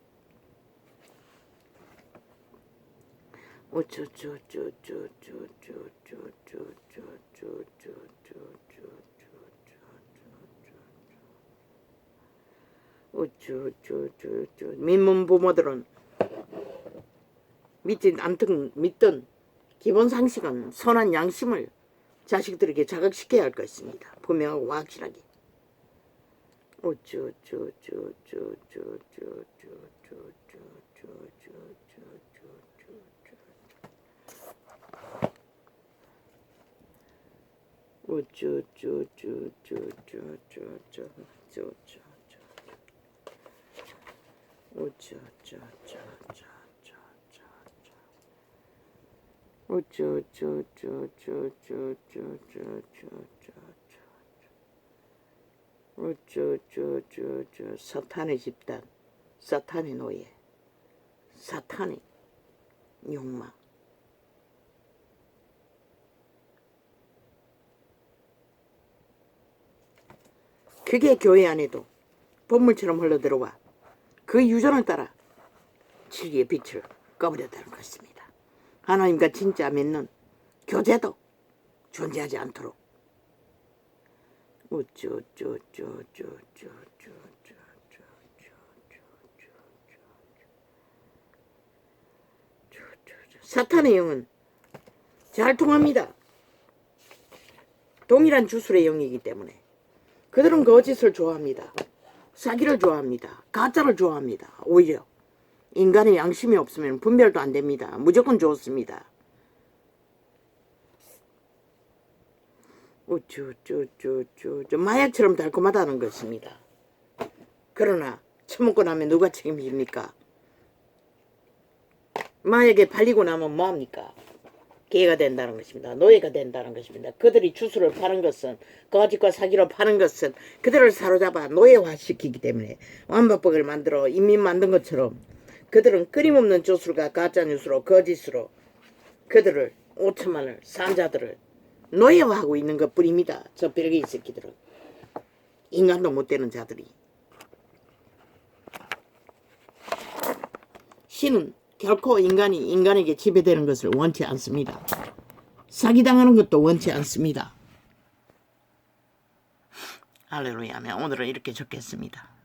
믿는 부모들은 믿던 기본 상식은 선한 양심을 자식들에게 자극시켜야 할 것입니다. 분명하고 확실하게. 사탄의 집단, 사탄의 노예, 사탄의 욕망. 그게 교회 안에도 본물처럼 흘러들어와 그 유전을 따라 진리의 빛을 꺼버렸다는 것입니다. 하나님과 진짜 믿는 교제도 존재하지 않도록. 사탄의 영은 잘 통합니다. 동일한 주술의 영이기 때문에. 그들은 거짓을 좋아합니다. 사기를 좋아합니다. 가짜를 좋아합니다. 오히려 인간의 양심이 없으면 분별도 안 됩니다. 무조건 좋습니다. 마약처럼 달콤하다는 것입니다. 그러나 처먹고 나면 누가 책임집니까? 마약에 팔리고 나면 뭐합니까? 개가 된다는 것입니다. 노예가 된다는 것입니다. 그들이 주술을 파는 것은, 거짓과 사기로 파는 것은 그들을 사로잡아 노예화시키기 때문에 완박법을 만들어 인민 만든 것처럼 그들은 끊임없는 주술과 가짜뉴스로, 거짓으로 그들을 5천만을, 산자들을 노예화하고 있는 것 뿐입니다. 저 벨기에 새끼들은. 인간도 못 되는 자들이. 신은 결코 인간에게 지배되는 것을 원치 않습니다. 사기당하는 것도 원치 않습니다. 할렐루야. 오늘은 이렇게 적겠습니다.